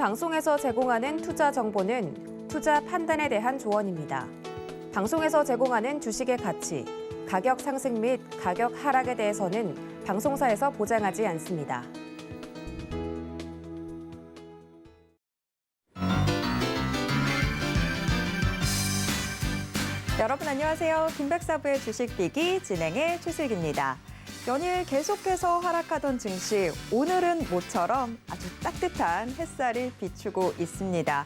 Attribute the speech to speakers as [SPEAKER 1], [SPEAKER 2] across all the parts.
[SPEAKER 1] 방송에서 제공하는 투자 정보는 투자 판단에 대한 조언입니다. 방송에서 제공하는 주식의 가치, 가격 상승 및 가격 하락에 대해서는 방송사에서 보장하지 않습니다.
[SPEAKER 2] 여러분 안녕하세요. 김백사부의 주식비기 진행의 최슬기입니다. 연일 계속해서 하락하던 증시, 오늘은 모처럼 아주 따뜻한 햇살이 비추고 있습니다.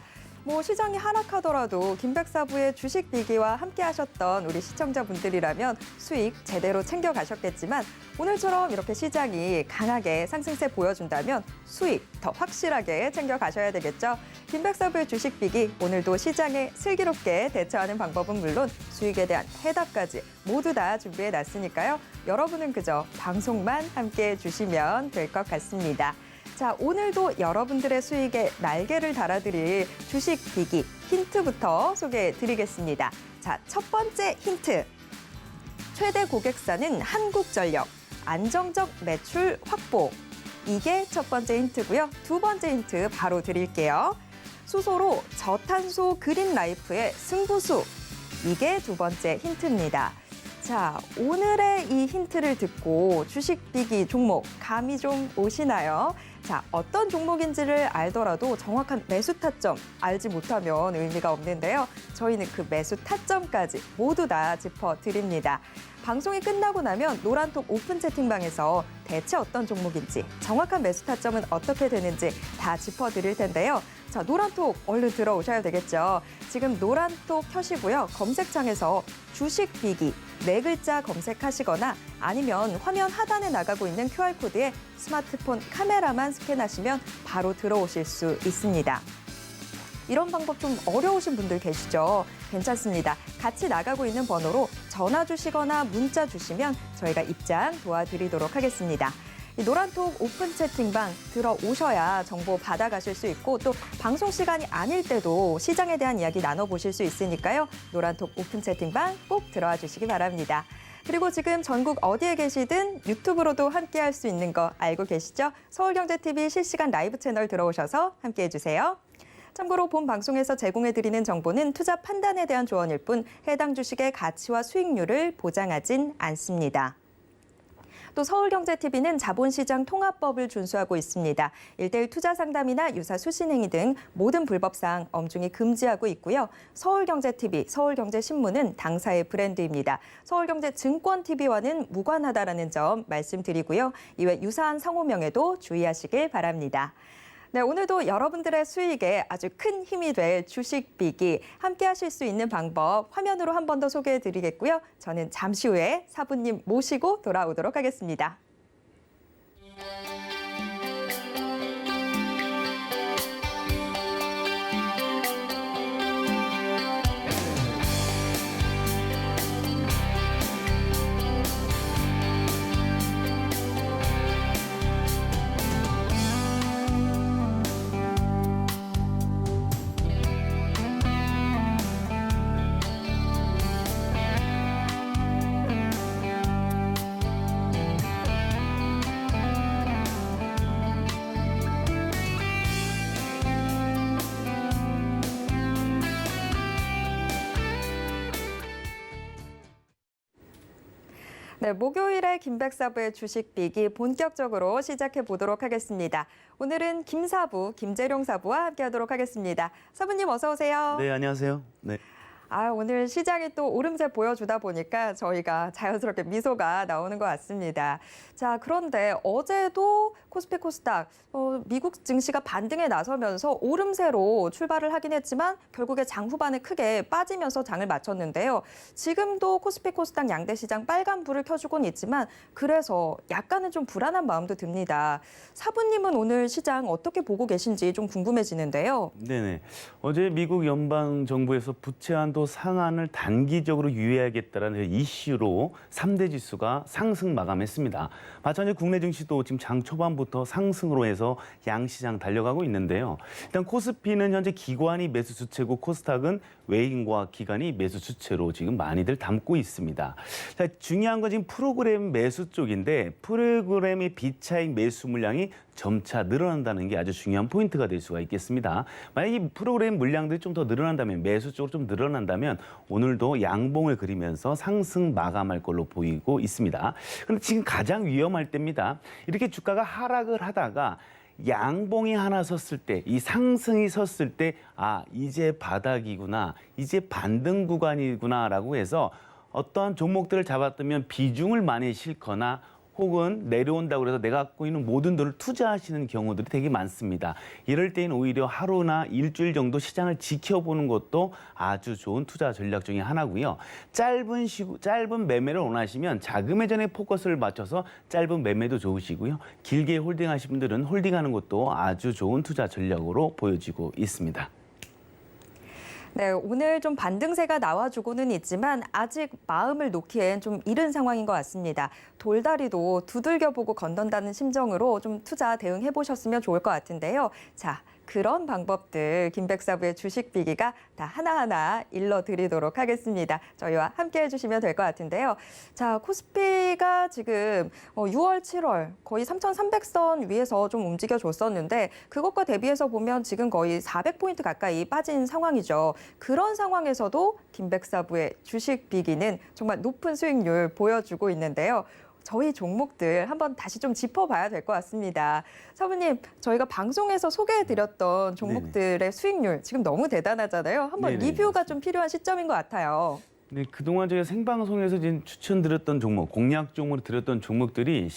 [SPEAKER 2] 시장이 하락하더라도 김백사부의 주식비기와 함께 하셨던 우리 시청자분들이라면 수익 제대로 챙겨가셨겠지만 오늘처럼 이렇게 시장이 강하게 상승세 보여준다면 수익 더 확실하게 챙겨가셔야 되겠죠. 김백사부의 주식비기 오늘도 시장에 슬기롭게 대처하는 방법은 물론 수익에 대한 해답까지 모두 다 준비해놨으니까요. 여러분은 그저 방송만 함께해 주시면 될 것 같습니다. 자, 오늘도 여러분들의 수익에 날개를 달아드릴 주식 비기 힌트부터 소개해드리겠습니다. 자, 첫 번째 힌트. 최대 고객사는 한국전력, 안정적 매출 확보. 이게 첫 번째 힌트고요. 두 번째 힌트 바로 드릴게요. 수소로 저탄소 그린라이프의 승부수. 이게 두 번째 힌트입니다. 자, 오늘의 이 힌트를 듣고 주식 비기 종목 감이 좀 오시나요? 자, 어떤 종목인지를 알더라도 정확한 매수 타점 알지 못하면 의미가 없는데요. 저희는 그 매수 타점까지 모두 다 짚어드립니다. 방송이 끝나고 나면 노란톡 오픈 채팅방에서 대체 어떤 종목인지 정확한 매수 타점은 어떻게 되는지 다 짚어드릴 텐데요. 자, 노란톡 얼른 들어오셔야 되겠죠. 지금 노란톡 켜시고요. 검색창에서 주식 비기 네 글자 검색하시거나 아니면 화면 하단에 나가고 있는 QR코드에 스마트폰 카메라만 스캔하시면 바로 들어오실 수 있습니다. 이런 방법 좀 어려우신 분들 계시죠? 괜찮습니다. 같이 나가고 있는 번호로 전화 주시거나 문자 주시면 저희가 입장 도와드리도록 하겠습니다. 이 노란톡 오픈 채팅방 들어오셔야 정보 받아가실 수 있고 또 방송 시간이 아닐 때도 시장에 대한 이야기 나눠보실 수 있으니까요. 노란톡 오픈 채팅방 꼭 들어와 주시기 바랍니다. 그리고 지금 전국 어디에 계시든 유튜브로도 함께할 수 있는 거 알고 계시죠? 서울경제TV 실시간 라이브 채널 들어오셔서 함께해 주세요. 참고로 본 방송에서 제공해드리는 정보는 투자 판단에 대한 조언일 뿐 해당 주식의 가치와 수익률을 보장하진 않습니다. 또 서울경제TV는 자본시장 통합법을 준수하고 있습니다. 1:1 투자 상담이나 유사 수신행위 등 모든 불법사항 엄중히 금지하고 있고요. 서울경제TV, 서울경제신문은 당사의 브랜드입니다. 서울경제증권TV와는 무관하다라는 점 말씀드리고요. 이외 유사한 상호명에도 주의하시길 바랍니다. 네, 오늘도 여러분들의 수익에 아주 큰 힘이 될 주식 비기 함께 하실 수 있는 방법 화면으로 한 번 더 소개해 드리겠고요. 저는 잠시 후에 사부님 모시고 돌아오도록 하겠습니다. 네, 목요일에 김백사부의 주식 비기 본격적으로 시작해 보도록 하겠습니다. 오늘은 김사부, 김재룡 사부와 함께하도록 하겠습니다. 사부님 어서 오세요.
[SPEAKER 3] 네, 안녕하세요. 네.
[SPEAKER 2] 오늘 시장이 또 오름세 보여주다 보니까 저희가 자연스럽게 미소가 나오는 것 같습니다. 자, 그런데 어제도 코스피 코스닥 미국 증시가 반등에 나서면서 오름세로 출발을 하긴 했지만 결국에 장 후반에 크게 빠지면서 장을 마쳤는데요. 지금도 코스피 코스닥 양대 시장 빨간 불을 켜주곤 있지만 그래서 약간은 좀 불안한 마음도 듭니다. 사부님은 오늘 시장 어떻게 보고 계신지 좀 궁금해지는데요.
[SPEAKER 3] 네네. 어제 미국 연방 정부에서 부채 한도 내년도 상한을 단기적으로 유예하겠다는 이슈로 3대 지수가 상승 마감했습니다. 마찬가지로 국내 증시도 지금 장 초반부터 상승으로 해서 양시장 달려가고 있는데요. 일단 코스피는 현재 기관이 매수 주체고 코스닥은 외인과 기관이 매수 주체로 지금 많이들 담고 있습니다. 자, 중요한 건 지금 프로그램 매수 쪽인데 프로그램의 비차익 매수 물량이 점차 늘어난다는 게 아주 중요한 포인트가 될 수가 있겠습니다. 만약 이 프로그램 물량들이 좀 더 늘어난다면 매수 쪽으로 좀 늘어난다면 오늘도 양봉을 그리면서 상승 마감할 걸로 보이고 있습니다. 그런데 지금 가장 위험할 때입니다. 이렇게 주가가 하락을 하다가 양봉이 하나 섰을 때, 이 상승이 섰을 때, 아, 이제 바닥이구나, 이제 반등 구간이구나라고 해서 어떠한 종목들을 잡았다면 비중을 많이 실거나 혹은 내려온다고 해서 내가 갖고 있는 모든 돈을 투자하시는 경우들이 되게 많습니다. 이럴 때는 오히려 하루나 일주일 정도 시장을 지켜보는 것도 아주 좋은 투자 전략 중에 하나고요. 짧은 매매를 원하시면 자금 회전에 포커스를 맞춰서 짧은 매매도 좋으시고요. 길게 홀딩하신 분들은 홀딩하는 것도 아주 좋은 투자 전략으로 보여지고 있습니다.
[SPEAKER 2] 네, 오늘 좀 반등세가 나와주고는 있지만 아직 마음을 놓기엔 좀 이른 상황인 것 같습니다. 돌다리도 두들겨보고 건넌다는 심정으로 좀 투자 대응해 보셨으면 좋을 것 같은데요. 자, 그런 방법들 김백사부의 주식 비기가 다 하나하나 일러드리도록 하겠습니다. 저희와 함께 해주시면 될 것 같은데요. 자, 코스피가 지금 6월, 7월 거의 3,300선 위에서 좀 움직여줬었는데 그것과 대비해서 보면 지금 거의 400포인트 가까이 빠진 상황이죠. 그런 상황에서도 김백사부의 주식 비기는 정말 높은 수익률 보여주고 있는데요. 저희 종목들 한번 다시 좀 짚어봐야 될 것 같습니다. 사부님, 저희가 방송에서 소개해드렸던 종목들의 네네. 수익률 지금 너무 대단하잖아요. 한번 네네, 리뷰가 맞습니다. 좀 필요한 시점인 것 같아요.
[SPEAKER 3] 네, 그동안 저희가 생방송에서 지금 추천드렸던 종목, 공략 종목으로 드렸던 종목들이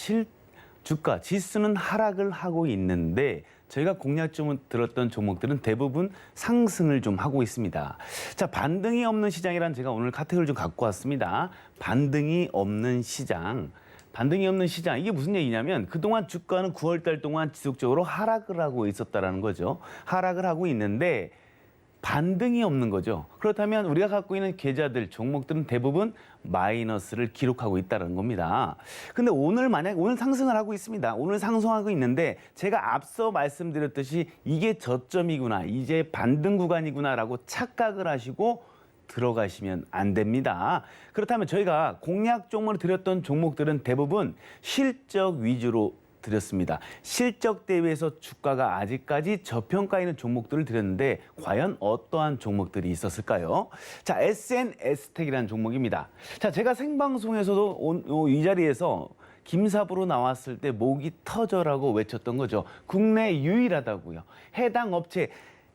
[SPEAKER 3] 주가, 지수는 하락을 하고 있는데 저희가 공략점을 들었던 종목들은 대부분 상승을 좀 하고 있습니다. 자, 반등이 없는 시장이란 제가 오늘 카테고리를 좀 갖고 왔습니다. 반등이 없는 시장. 반등이 없는 시장, 이게 무슨 얘기냐면 그동안 주가는 9월 달 동안 지속적으로 하락을 하고 있었다는 거죠. 하락을 하고 있는데 반등이 없는 거죠. 그렇다면 우리가 갖고 있는 계좌들, 종목들은 대부분 마이너스를 기록하고 있다는 겁니다. 근데 오늘 상승을 하고 있습니다. 오늘 상승하고 있는데 제가 앞서 말씀드렸듯이 이게 저점이구나, 이제 반등 구간이구나라고 착각을 하시고 들어가시면 안 됩니다. 그렇다면 저희가 공략 종목을 드렸던 종목들은 대부분 실적 위주로 드렸습니다. 실적 대비해서 주가가 아직까지 저평가 있는 종목들을 드렸는데 과연 어떠한 종목들이 있었을까요? 자, SNS텍이라는 종목입니다. 자, 제가 생방송에서도 이 자리에서 김사부로 나왔을 때 목이 터져라고 외쳤던 거죠. 국내 유일하다고요. 해당 업체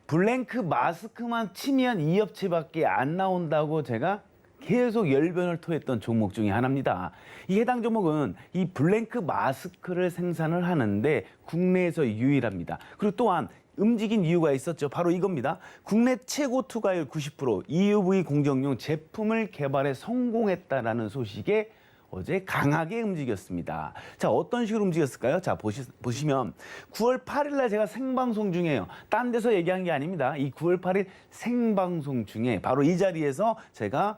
[SPEAKER 3] 블랭크 마스크만 치면 이 업체밖에 안 나온다고 제가 계속 열변을 토했던 종목 중에 하나입니다. 이 해당 종목은 이 블랭크 마스크를 생산을 하는데 국내에서 유일합니다. 그리고 또한 움직인 이유가 있었죠. 바로 이겁니다. 국내 최고 투과율 90% EUV 공정용 제품을 개발에 성공했다라는 소식에 어제 강하게 움직였습니다. 자, 어떤 식으로 움직였을까요? 자, 보시면 9월 8일 날 제가 생방송 중에요. 딴 데서 얘기한 게 아닙니다. 이 9월 8일 생방송 중에 바로 이 자리에서 제가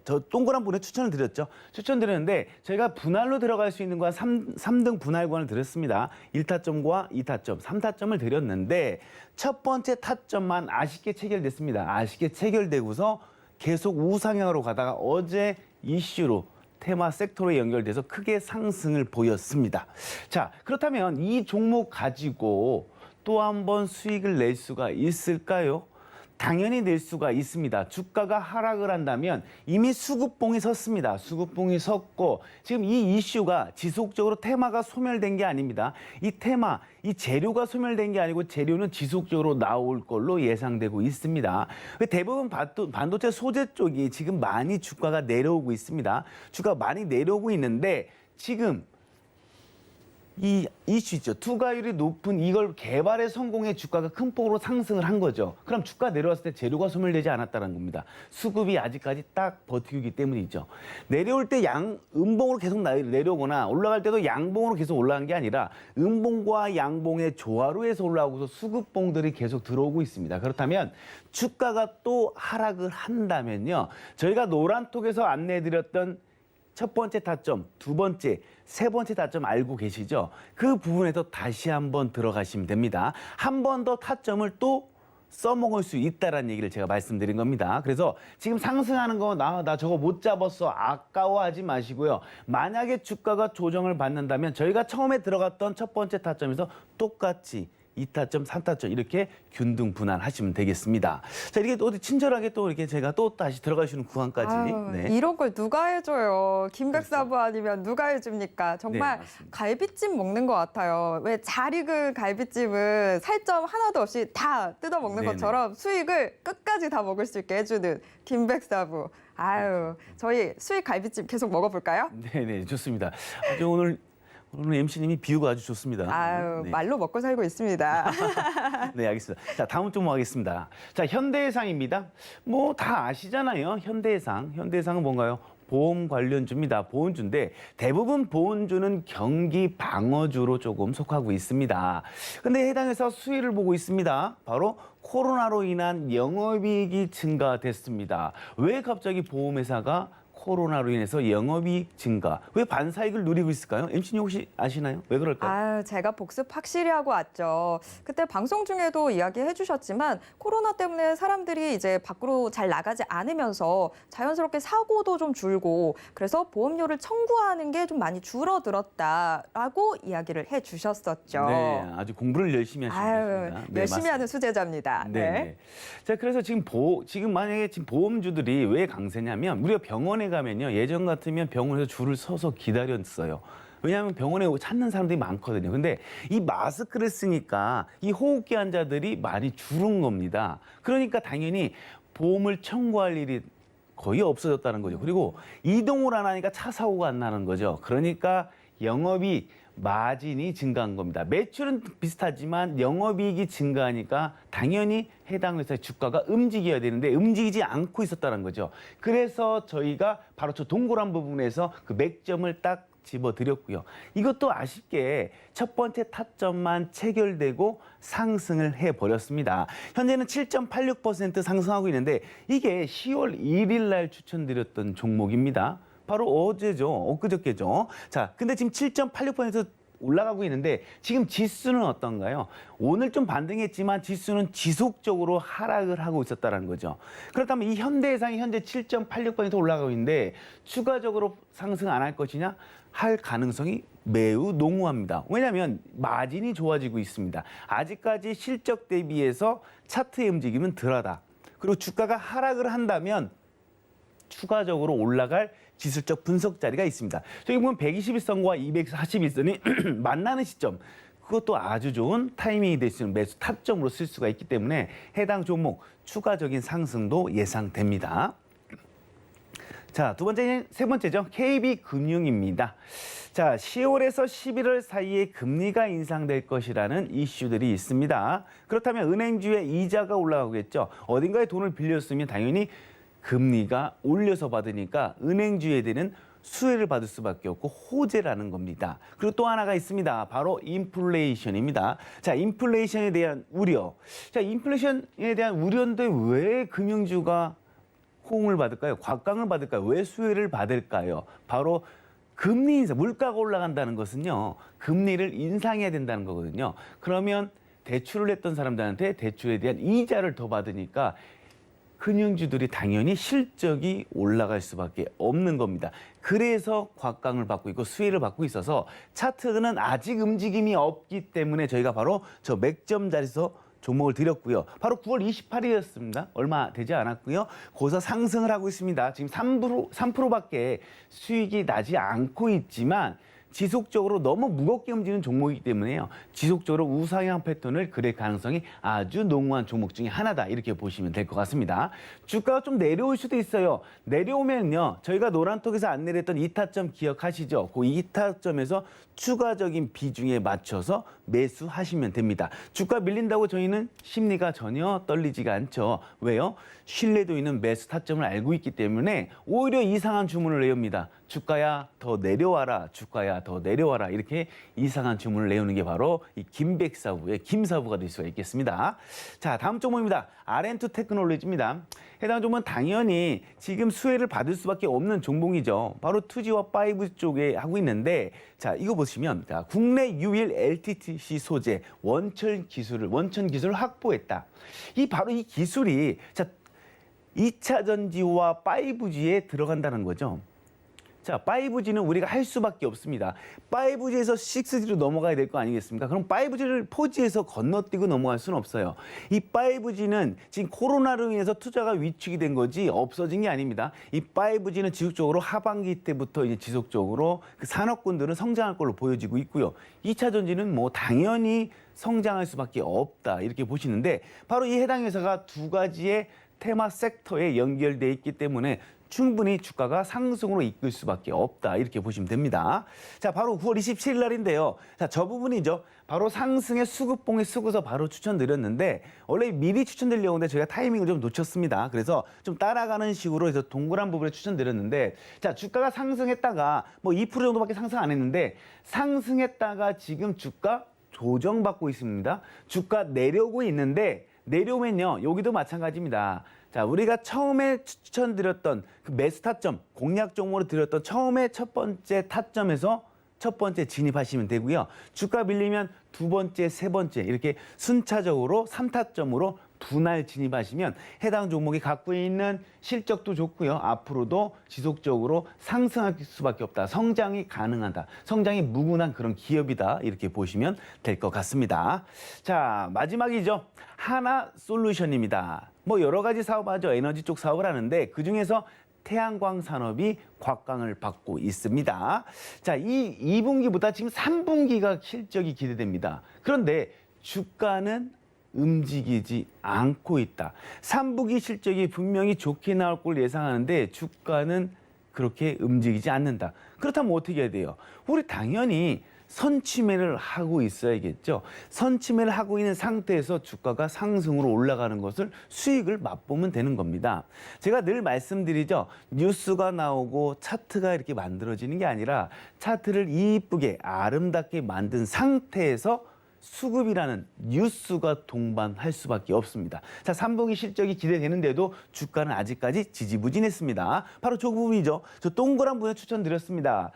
[SPEAKER 3] 저 동그란 분에 추천을 드렸죠. 추천드렸는데 저희가 분할로 들어갈 수 있는 건 3등 분할권을 드렸습니다. 1타점과 2타점, 3타점을 드렸는데 첫 번째 타점만 아쉽게 체결됐습니다. 아쉽게 체결되고서 계속 우상향으로 가다가 어제 이슈로 테마 섹터로 연결돼서 크게 상승을 보였습니다. 자, 그렇다면 이 종목 가지고 또 한 번 수익을 낼 수가 있을까요? 당연히 낼 수가 있습니다. 주가가 하락을 한다면 이미 수급봉이 섰습니다. 수급봉이 섰고 지금 이 이슈가 지속적으로 테마가 소멸된 게 아닙니다. 이 테마, 이 재료가 소멸된 게 아니고 재료는 지속적으로 나올 걸로 예상되고 있습니다. 대부분 반도체 소재 쪽이 지금 많이 주가가 내려오고 있습니다. 주가가 많이 내려오고 있는데 지금 이 이슈 있죠. 투과율이 높은 이걸 개발에 성공해 주가가 큰 폭으로 상승을 한 거죠. 그럼 주가 내려왔을 때 재료가 소멸되지 않았다는 겁니다. 수급이 아직까지 딱 버티고 있기 때문이죠. 내려올 때 음봉으로 계속 내려오거나 올라갈 때도 양봉으로 계속 올라간 게 아니라 음봉과 양봉의 조화로 해서 올라오고서 수급봉들이 계속 들어오고 있습니다. 그렇다면 주가가 또 하락을 한다면요. 저희가 노란톡에서 안내해드렸던 첫 번째 타점, 두 번째, 세 번째 타점 알고 계시죠? 그 부분에서 다시 한번 들어가시면 됩니다. 한 번 더 타점을 또 써먹을 수 있다는 얘기를 제가 말씀드린 겁니다. 그래서 지금 상승하는 거 나 저거 못 잡았어 아까워하지 마시고요. 만약에 주가가 조정을 받는다면 저희가 처음에 들어갔던 첫 번째 타점에서 똑같이 2타점, 3타점 이렇게 균등 분할하시면 되겠습니다. 자, 이렇게 또 친절하게 또 이렇게 제가 또 다시 들어가시는 구간까지.
[SPEAKER 2] 아유,
[SPEAKER 3] 네.
[SPEAKER 2] 이런 걸 누가 해줘요? 김백사부 아니면 누가 해줍니까? 정말
[SPEAKER 3] 네, 맞습니다.
[SPEAKER 2] 갈비찜 먹는 것 같아요. 왜 잘 익은 갈비찜은 살점 하나도 없이 다 뜯어 먹는
[SPEAKER 3] 네네.
[SPEAKER 2] 것처럼 수익을 끝까지 다 먹을 수 있게 해주는 김백사부. 아유, 저희 수익 갈비찜 계속 먹어볼까요?
[SPEAKER 3] 네, 좋습니다. 아주 오늘 MC님이 비유가 아주 좋습니다.
[SPEAKER 2] 아유,
[SPEAKER 3] 네.
[SPEAKER 2] 말로 먹고 살고 있습니다.
[SPEAKER 3] 네, 알겠습니다. 자, 다음 종목 하겠습니다. 자, 현대해상입니다. 뭐 다 아시잖아요. 현대해상. 현대해상은 뭔가요? 보험 관련주입니다. 보험주인데 대부분 보험주는 경기 방어주로 조금 속하고 있습니다. 근데 해당해서 수혜를 보고 있습니다. 바로 코로나로 인한 영업이익이 증가됐습니다. 왜 갑자기 보험회사가 코로나로 인해서 영업이익 증가, 왜 반사이익을 누리고 있을까요? MC님 혹시 아시나요? 왜 그럴까요?
[SPEAKER 2] 아유, 제가 복습 확실히 하고 왔죠. 그때 방송 중에도 이야기해 주셨지만 코로나 때문에 사람들이 이제 밖으로 잘 나가지 않으면서 자연스럽게 사고도 좀 줄고 그래서 보험료를 청구하는 게 좀 많이 줄어들었다라고 이야기를 해 주셨었죠.
[SPEAKER 3] 네, 아주 공부를 열심히 하시고
[SPEAKER 2] 아유,
[SPEAKER 3] 계십니다. 네,
[SPEAKER 2] 열심히
[SPEAKER 3] 맞습니다.
[SPEAKER 2] 하는 수제자입니다.
[SPEAKER 3] 네. 자, 그래서 지금 만약에 지금 보험주들이 왜 강세냐면 우리가 병원에 가면요. 예전 같으면 병원에서 줄을 서서 기다렸어요. 왜냐하면 병원에 찾는 사람들이 많거든요. 근데 이 마스크를 쓰니까 이 호흡기 환자들이 많이 줄은 겁니다. 그러니까 당연히 보험을 청구할 일이 거의 없어졌다는 거죠. 그리고 이동을 안 하니까 차 사고가 안 나는 거죠. 그러니까 영업이 마진이 증가한 겁니다. 매출은 비슷하지만 영업이익이 증가하니까 당연히 해당 회사의 주가가 움직여야 되는데 움직이지 않고 있었다는 거죠. 그래서 저희가 바로 저 동그란 부분에서 그 맥점을 딱 집어드렸고요. 이것도 아쉽게 첫 번째 타점만 체결되고 상승을 해버렸습니다. 현재는 7.86% 상승하고 있는데 이게 10월 1일 날 추천드렸던 종목입니다. 바로 어제죠. 엊그저께죠. 자, 근데 지금 7.86% 올라가고 있는데 지금 지수는 어떤가요? 오늘 좀 반등했지만 지수는 지속적으로 하락을 하고 있었다는 거죠. 그렇다면 이 현대해상이 현재 7.86% 올라가고 있는데 추가적으로 상승 안 할 것이냐? 할 가능성이 매우 농후합니다. 왜냐하면 마진이 좋아지고 있습니다. 아직까지 실적 대비해서 차트의 움직임은 덜하다. 그리고 주가가 하락을 한다면 추가적으로 올라갈 기술적 분석 자리가 있습니다. 저기 보면 121선과 241선이 만나는 시점, 그것도 아주 좋은 타이밍이 될 수 있는 매수 타점으로 쓸 수가 있기 때문에 해당 종목 추가적인 상승도 예상됩니다. 자, 세 번째죠. KB금융입니다. 자, 10월에서 11월 사이에 금리가 인상될 것이라는 이슈들이 있습니다. 그렇다면 은행주의 이자가 올라가겠죠. 어딘가에 돈을 빌렸으면 당연히 금리가 올려서 받으니까 은행주에 대한 수혜를 받을 수밖에 없고 호재라는 겁니다. 그리고 또 하나가 있습니다. 바로 인플레이션입니다. 자, 인플레이션에 대한 우려. 자, 인플레이션에 대한 우려인데 왜 금융주가 호응을 받을까요? 곽강을 받을까요? 왜 수혜를 받을까요? 바로 금리 인상, 물가가 올라간다는 것은요, 금리를 인상해야 된다는 거거든요. 그러면 대출을 했던 사람들한테 대출에 대한 이자를 더 받으니까 금융주들이 당연히 실적이 올라갈 수밖에 없는 겁니다. 그래서 곽강을 받고 있고 수혜를 받고 있어서 차트는 아직 움직임이 없기 때문에 저희가 바로 저 맥점 자리에서 종목을 드렸고요. 바로 9월 28일이었습니다. 얼마 되지 않았고요. 거기서 상승을 하고 있습니다. 지금 3%밖에 수익이 나지 않고 있지만 지속적으로 너무 무겁게 움직이는 종목이기 때문에요. 지속적으로 우상향 패턴을 그릴 가능성이 아주 농후한 종목 중에 하나다. 이렇게 보시면 될 것 같습니다. 주가가 좀 내려올 수도 있어요. 내려오면요. 저희가 노란톡에서 안내했던 이타점 기억하시죠? 그 이타점에서 추가적인 비중에 맞춰서 매수하시면 됩니다. 주가 밀린다고 저희는 심리가 전혀 떨리지가 않죠. 왜요? 신뢰도 있는 매수 타점을 알고 있기 때문에 오히려 이상한 주문을 내옵니다. 주가야 더 내려와라, 주가야 더 내려와라, 이렇게 이상한 주문을 내오는 게 바로 이 김백사부의 김사부가 될 수가 있겠습니다. 자, 다음 종목입니다. R&2 테크놀로지입니다. 해당 종목은 당연히 지금 수혜를 받을 수밖에 없는 종목이죠. 바로 2G와 5G 쪽에 하고 있는데, 자, 이거 보시면 국내 유일 LTTC 소재 원천 기술을 확보했다. 바로 이 기술이 2차 전지와 5G에 들어간다는 거죠. 자, 5G는 우리가 할 수밖에 없습니다. 5G에서 6G로 넘어가야 될 거 아니겠습니까? 그럼 5G를 4G에서 건너뛰고 넘어갈 수는 없어요. 이 5G는 지금 코로나로 인해서 투자가 위축이 된 거지 없어진 게 아닙니다. 이 5G는 지속적으로 하반기 때부터 이제 지속적으로 그 산업군들은 성장할 걸로 보여지고 있고요. 2차 전지는 뭐 당연히 성장할 수밖에 없다, 이렇게 보시는데, 바로 이 해당 회사가 두 가지의 테마 섹터에 연결돼 있기 때문에 충분히 주가가 상승으로 이끌 수밖에 없다, 이렇게 보시면 됩니다. 자, 바로 9월 27일 날인데요. 자, 저 부분이죠. 바로 상승의 수급봉에 쓰고서 바로 추천드렸는데, 원래 미리 추천드리려고 했는데 저희가 타이밍을 좀 놓쳤습니다. 그래서 좀 따라가는 식으로 해서 동그란 부분에 추천드렸는데, 자, 주가가 상승했다가 뭐 2% 정도밖에 상승 안 했는데, 상승했다가 지금 주가 조정받고 있습니다. 주가 내려오고 있는데, 내려오면요, 여기도 마찬가지입니다. 자, 우리가 처음에 추천드렸던 그 매수 타점, 공략 종목으로 드렸던 처음에 첫 번째 타점에서 첫 번째 진입하시면 되고요. 주가 밀리면 두 번째, 세 번째, 이렇게 순차적으로 3타점으로 분할 진입하시면 해당 종목이 갖고 있는 실적도 좋고요. 앞으로도 지속적으로 상승할 수밖에 없다. 성장이 가능하다. 성장이 무궁한 그런 기업이다. 이렇게 보시면 될 것 같습니다. 자, 마지막이죠. 하나솔루션입니다. 뭐 여러 가지 사업하죠. 에너지 쪽 사업을 하는데 그중에서 태양광 산업이 곽광을 받고 있습니다. 자, 이 2분기보다 지금 3분기가 실적이 기대됩니다. 그런데 주가는 움직이지 않고 있다. 3분기 실적이 분명히 좋게 나올 걸 예상하는데 주가는 그렇게 움직이지 않는다. 그렇다면 어떻게 해야 돼요? 우리 당연히 선취매를 하고 있어야겠죠. 선취매를 하고 있는 상태에서 주가가 상승으로 올라가는 것을 수익을 맛보면 되는 겁니다. 제가 늘 말씀드리죠. 뉴스가 나오고 차트가 이렇게 만들어지는 게 아니라 차트를 이쁘게 아름답게 만든 상태에서 수급이라는 뉴스가 동반할 수밖에 없습니다. 자, 3분기 실적이 기대되는데도 주가는 아직까지 지지부진했습니다. 바로 저 부분이죠. 저 동그란 부분에 추천드렸습니다.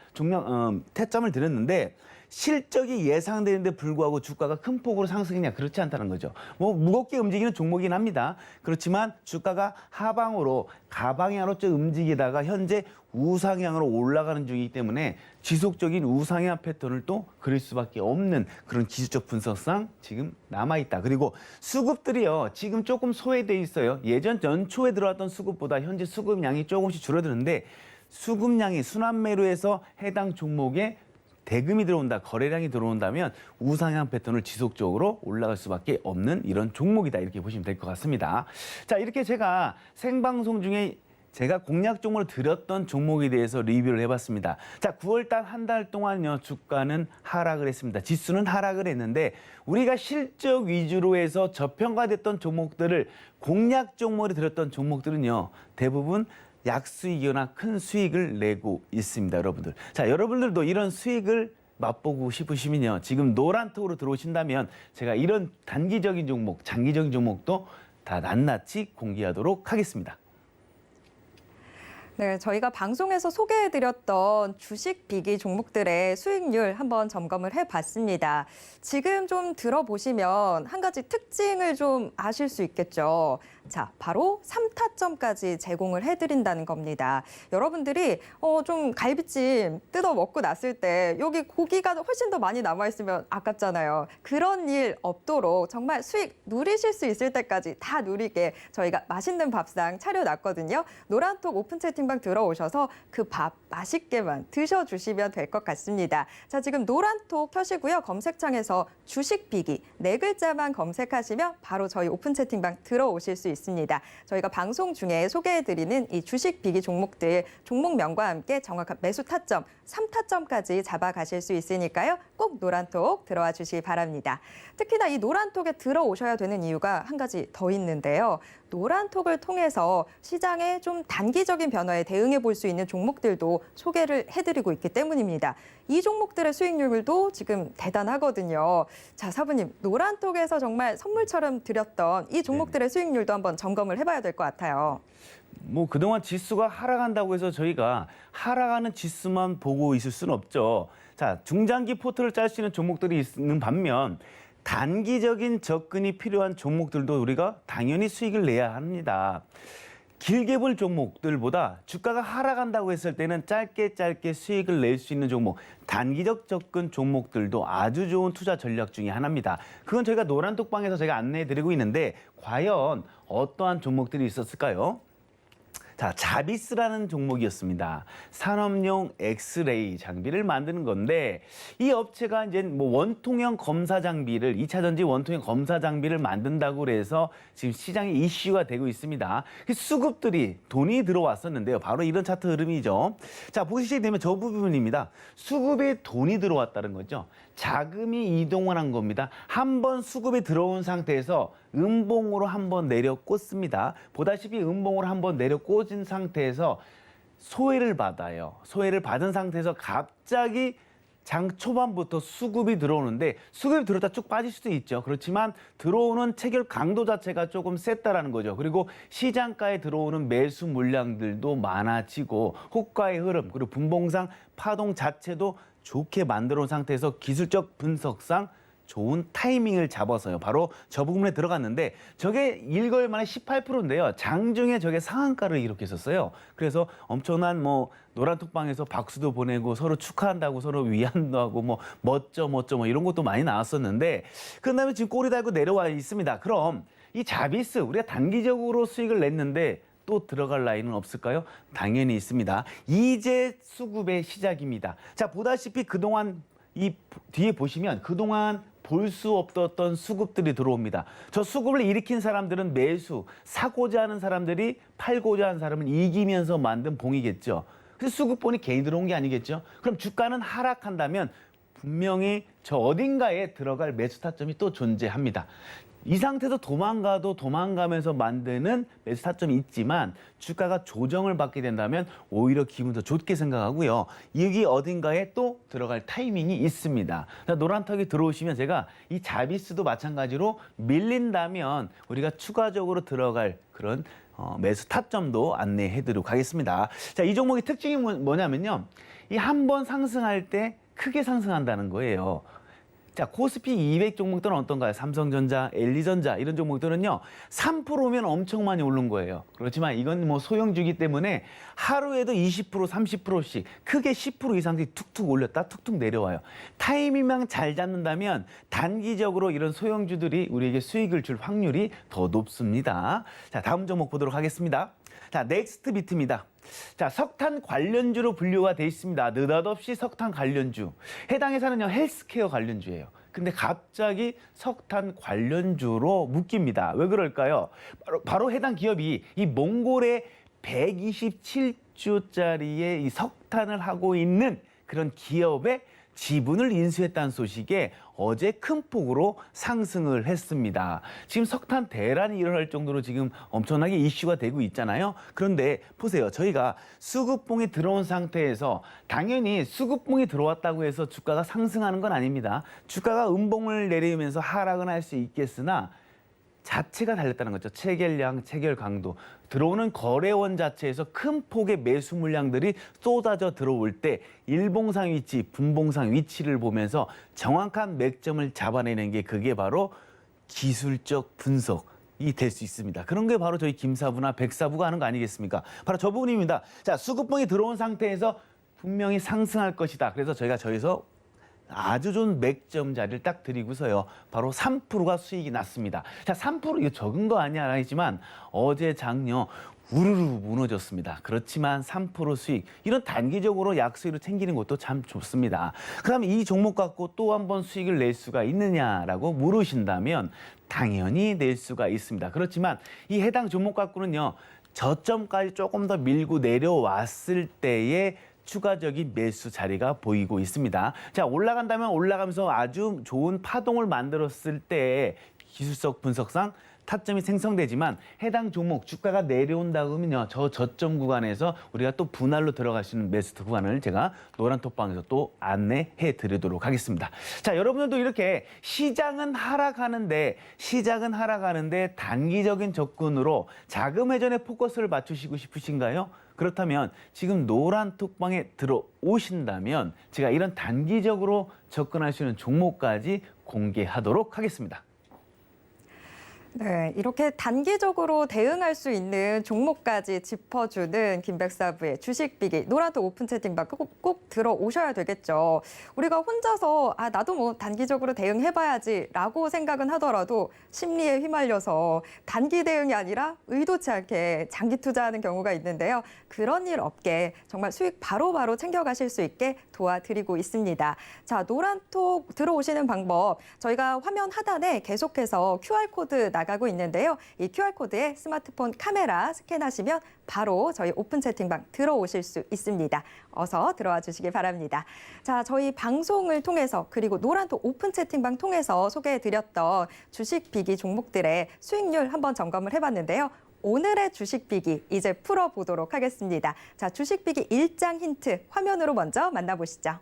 [SPEAKER 3] 태점을 드렸는데 실적이 예상되는데 불구하고 주가가 큰 폭으로 상승이냐, 그렇지 않다는 거죠. 뭐 무겁게 움직이는 종목이긴 합니다. 그렇지만 주가가 하방으로 가방향으로 쭉 움직이다가 현재 우상향으로 올라가는 중이기 때문에 지속적인 우상향 패턴을 또 그릴 수밖에 없는 그런 기술적 분석상 지금 남아있다. 그리고 수급들이요, 지금 조금 소외돼 있어요. 예전 연초에 들어왔던 수급보다 현재 수급량이 조금씩 줄어드는데, 수급량이 순환매로해서 해당 종목에 대금이 들어온다, 거래량이 들어온다면 우상향 패턴을 지속적으로 올라갈 수밖에 없는 이런 종목이다, 이렇게 보시면 될 것 같습니다. 자, 이렇게 제가 생방송 중에 제가 공략 종목을 드렸던 종목에 대해서 리뷰를 해봤습니다. 자, 9월달 한 달 동안요, 주가는 하락을 했습니다. 지수는 하락을 했는데 우리가 실적 위주로 해서 저평가됐던 종목들을 공략 종목으로 드렸던 종목들은요, 대부분 약수익이거나 큰 수익을 내고 있습니다, 여러분들. 자, 여러분들도 이런 수익을 맛보고 싶으시면요, 지금 노란톡으로 들어오신다면 제가 이런 단기적인 종목, 장기적인 종목도 다 낱낱이 공개하도록 하겠습니다.
[SPEAKER 2] 네, 저희가 방송에서 소개해드렸던 주식 비기 종목들의 수익률 한번 점검을 해봤습니다. 지금 좀 들어보시면 한 가지 특징을 좀 아실 수 있겠죠. 자, 바로 3타점까지 제공을 해드린다는 겁니다. 여러분들이 좀 갈비찜 뜯어 먹고 났을 때 여기 고기가 훨씬 더 많이 남아있으면 아깝잖아요. 그런 일 없도록 정말 수익 누리실 수 있을 때까지 다 누리게 저희가 맛있는 밥상 차려놨거든요. 노란톡 오픈 채팅 채팅방 들어오셔서 그 밥 맛있게만 드셔주시면 될 것 같습니다. 자, 지금 노란톡 켜시고요. 검색창에서 주식 비기 네 글자만 검색하시면 바로 저희 오픈 채팅방 들어오실 수 있습니다. 저희가 방송 중에 소개해드리는 이 주식 비기 종목들 종목명과 함께 정확한 매수 타점, 3타점까지 잡아가실 수 있으니까요. 꼭 노란톡 들어와 주시기 바랍니다. 특히나 이 노란톡에 들어오셔야 되는 이유가 한 가지 더 있는데요. 노란톡을 통해서 시장의 좀 단기적인 변화에 대응해 볼 수 있는 종목들도 소개를 해드리고 있기 때문입니다. 이 종목들의 수익률도 지금 대단하거든요. 자, 사부님, 노란톡에서 정말 선물처럼 드렸던 이 종목들의 수익률도 한번 점검을 해봐야 될 것 같아요.
[SPEAKER 3] 뭐 그동안 지수가 하락한다고 해서 저희가 하락하는 지수만 보고 있을 수는 없죠. 자, 중장기 포트를 짤 수 있는 종목들이 있는 반면 단기적인 접근이 필요한 종목들도 우리가 당연히 수익을 내야 합니다. 길게 볼 종목들보다 주가가 하락한다고 했을 때는 짧게 수익을 낼 수 있는 종목, 단기적 접근 종목들도 아주 좋은 투자 전략 중에 하나입니다. 그건 저희가 노란톡방에서 제가 안내해드리고 있는데 과연 어떠한 종목들이 있었을까요? 자, 자비스라는 종목이었습니다. 산업용 엑스레이 장비를 만드는 건데 이 업체가 이제 뭐 원통형 검사 장비를 2차 전지 원통형 검사 장비를 만든다고 그래서 지금 시장에 이슈가 되고 있습니다. 수급들이 돈이 들어왔었는데요. 바로 이런 차트 흐름이죠. 자, 보시게 되면 저 부분입니다. 수급에 돈이 들어왔다는 거죠. 자금이 이동을 한 겁니다. 한번 수급에 들어온 상태에서 음봉으로 한번 내려 꽂습니다. 보다시피 음봉으로 한번 내려 꽂은 상태에서 소외를 받아요. 소외를 받은 상태에서 갑자기 장 초반부터 수급이 들어오는데 수급이 들어왔다 쭉 빠질 수도 있죠. 그렇지만 들어오는 체결 강도 자체가 조금 셌다라는 거죠. 그리고 시장가에 들어오는 매수 물량들도 많아지고 호가의 흐름 그리고 분봉상 파동 자체도 좋게 만들어 놓은 상태에서 기술적 분석상 좋은 타이밍을 잡아서요. 바로 저 부분에 들어갔는데 저게 일거일만에 18%인데요. 장중에 저게 상한가를 기록했었어요. 그래서 엄청난 뭐 노란톡방에서 박수도 보내고 서로 축하한다고 서로 위안도 하고 뭐 멋져 뭐 이런 것도 많이 나왔었는데 그다음에 지금 꼬리 달고 내려와 있습니다. 그럼 이 자비스 우리가 단기적으로 수익을 냈는데 또 들어갈 라인은 없을까요? 당연히 있습니다. 이제 수급의 시작입니다. 자, 보다시피 그동안 이 뒤에 보시면 그동안 볼 수 없었던 수급들이 들어옵니다. 저 수급을 일으킨 사람들은 매수, 사고자 하는 사람들이 팔고자 하는 사람은 이기면서 만든 봉이겠죠. 그래서 수급본이 괜히 들어온 게 아니겠죠. 그럼 주가는 하락한다면 분명히 저 어딘가에 들어갈 매수 타점이 또 존재합니다. 이 상태에서 도망가면서 만드는 매수 타점이 있지만 주가가 조정을 받게 된다면 오히려 기분 더 좋게 생각하고요. 여기 어딘가에 또 들어갈 타이밍이 있습니다. 노란턱이 들어오시면 제가 이 자비스도 마찬가지로 밀린다면 우리가 추가적으로 들어갈 그런 매수 타점도 안내해드리도록 하겠습니다. 자, 이 종목의 특징이 뭐냐면요. 이 한 번 상승할 때 크게 상승한다는 거예요. 자, 코스피 200 종목들은 어떤가요? 삼성전자, LG전자 이런 종목들은요. 3%면 엄청 많이 오른 거예요. 그렇지만 이건 뭐 소형주기 때문에 하루에도 20%, 30%씩 크게 10% 이상씩 툭툭 올렸다 툭툭 내려와요. 타이밍만 잘 잡는다면 단기적으로 이런 소형주들이 우리에게 수익을 줄 확률이 더 높습니다. 자, 다음 종목 보도록 하겠습니다. 자, 넥스트비트입니다. 자, 석탄 관련주로 분류가 돼 있습니다. 느닷없이 석탄 관련주. 해당 회사는요, 헬스케어 관련주예요. 근데 갑자기 석탄 관련주로 묶입니다. 왜 그럴까요? 바로 해당 기업이 이 몽골의 127조짜리의 이 석탄을 하고 있는 그런 기업의 지분을 인수했다는 소식에 어제 큰 폭으로 상승을 했습니다. 지금 석탄 대란이 일어날 정도로 지금 엄청나게 이슈가 되고 있잖아요. 그런데 보세요. 저희가 수급봉이 들어온 상태에서 당연히 수급봉이 들어왔다고 해서 주가가 상승하는 건 아닙니다. 주가가 음봉을 내리면서 하락은 할 수 있겠으나 자체가 달렸다는 거죠. 체결량, 체결 강도. 들어오는 거래원 자체에서 큰 폭의 매수 물량들이 쏟아져 들어올 때 일봉상 위치, 분봉상 위치를 보면서 정확한 맥점을 잡아내는 게 그게 바로 기술적 분석이 될 수 있습니다. 그런 게 바로 저희 김사부나 백사부가 하는 거 아니겠습니까? 바로 저 부분입니다. 자, 수급봉이 들어온 상태에서 분명히 상승할 것이다. 그래서 저희가 저기서 아주 좋은 맥점 자리를 딱 드리고서요. 바로 3%가 수익이 났습니다. 자, 3% 이거 적은 거 아니야 하지만 어제 장요 우르르 무너졌습니다. 그렇지만 3% 수익, 이런 단기적으로 약수익을 챙기는 것도 참 좋습니다. 그럼 이 종목 갖고 또 한 번 수익을 낼 수가 있느냐라고 물으신다면 당연히 낼 수가 있습니다. 그렇지만 이 해당 종목 갖고는요, 저점까지 조금 더 밀고 내려왔을 때에 추가적인 매수 자리가 보이고 있습니다. 자, 올라간다면 올라가면서 아주 좋은 파동을 만들었을 때 기술적 분석상 타점이 생성되지만 해당 종목 주가가 내려온다 그러면요, 저 저점 구간에서 우리가 또 분할로 들어갈 수 있는 매수 구간을 제가 노란톡방에서 또 안내해 드리도록 하겠습니다. 자, 여러분들도 이렇게 시장은 하락하는데 단기적인 접근으로 자금 회전에 포커스를 맞추시고 싶으신가요? 그렇다면 지금 노란톡방에 들어오신다면 제가 이런 단기적으로 접근할 수 있는 종목까지 공개하도록 하겠습니다.
[SPEAKER 2] 네, 이렇게 단기적으로 대응할 수 있는 종목까지 짚어주는 김백사부의 주식비기 노란톡 오픈 채팅방 꼭 들어오셔야 되겠죠. 우리가 혼자서 나도 뭐 단기적으로 대응해봐야지라고 생각은 하더라도 심리에 휘말려서 단기 대응이 아니라 의도치 않게 장기 투자하는 경우가 있는데요. 그런 일 없게 정말 수익 바로바로 챙겨가실 수 있게 도와드리고 있습니다. 자, 노란톡 들어오시는 방법 저희가 화면 하단에 계속해서 QR코드 나가고 있는데요. 이 QR코드에 스마트폰 카메라 스캔하시면 바로 저희 오픈 채팅방 들어오실 수 있습니다. 어서 들어와 주시기 바랍니다. 자, 저희 방송을 통해서 그리고 노란톡 오픈 채팅방 통해서 소개해드렸던 주식 비기 종목들의 수익률 한번 점검을 해봤는데요. 오늘의 주식 비기 이제 풀어보도록 하겠습니다. 자, 주식 비기 일장 힌트 화면으로 먼저 만나보시죠.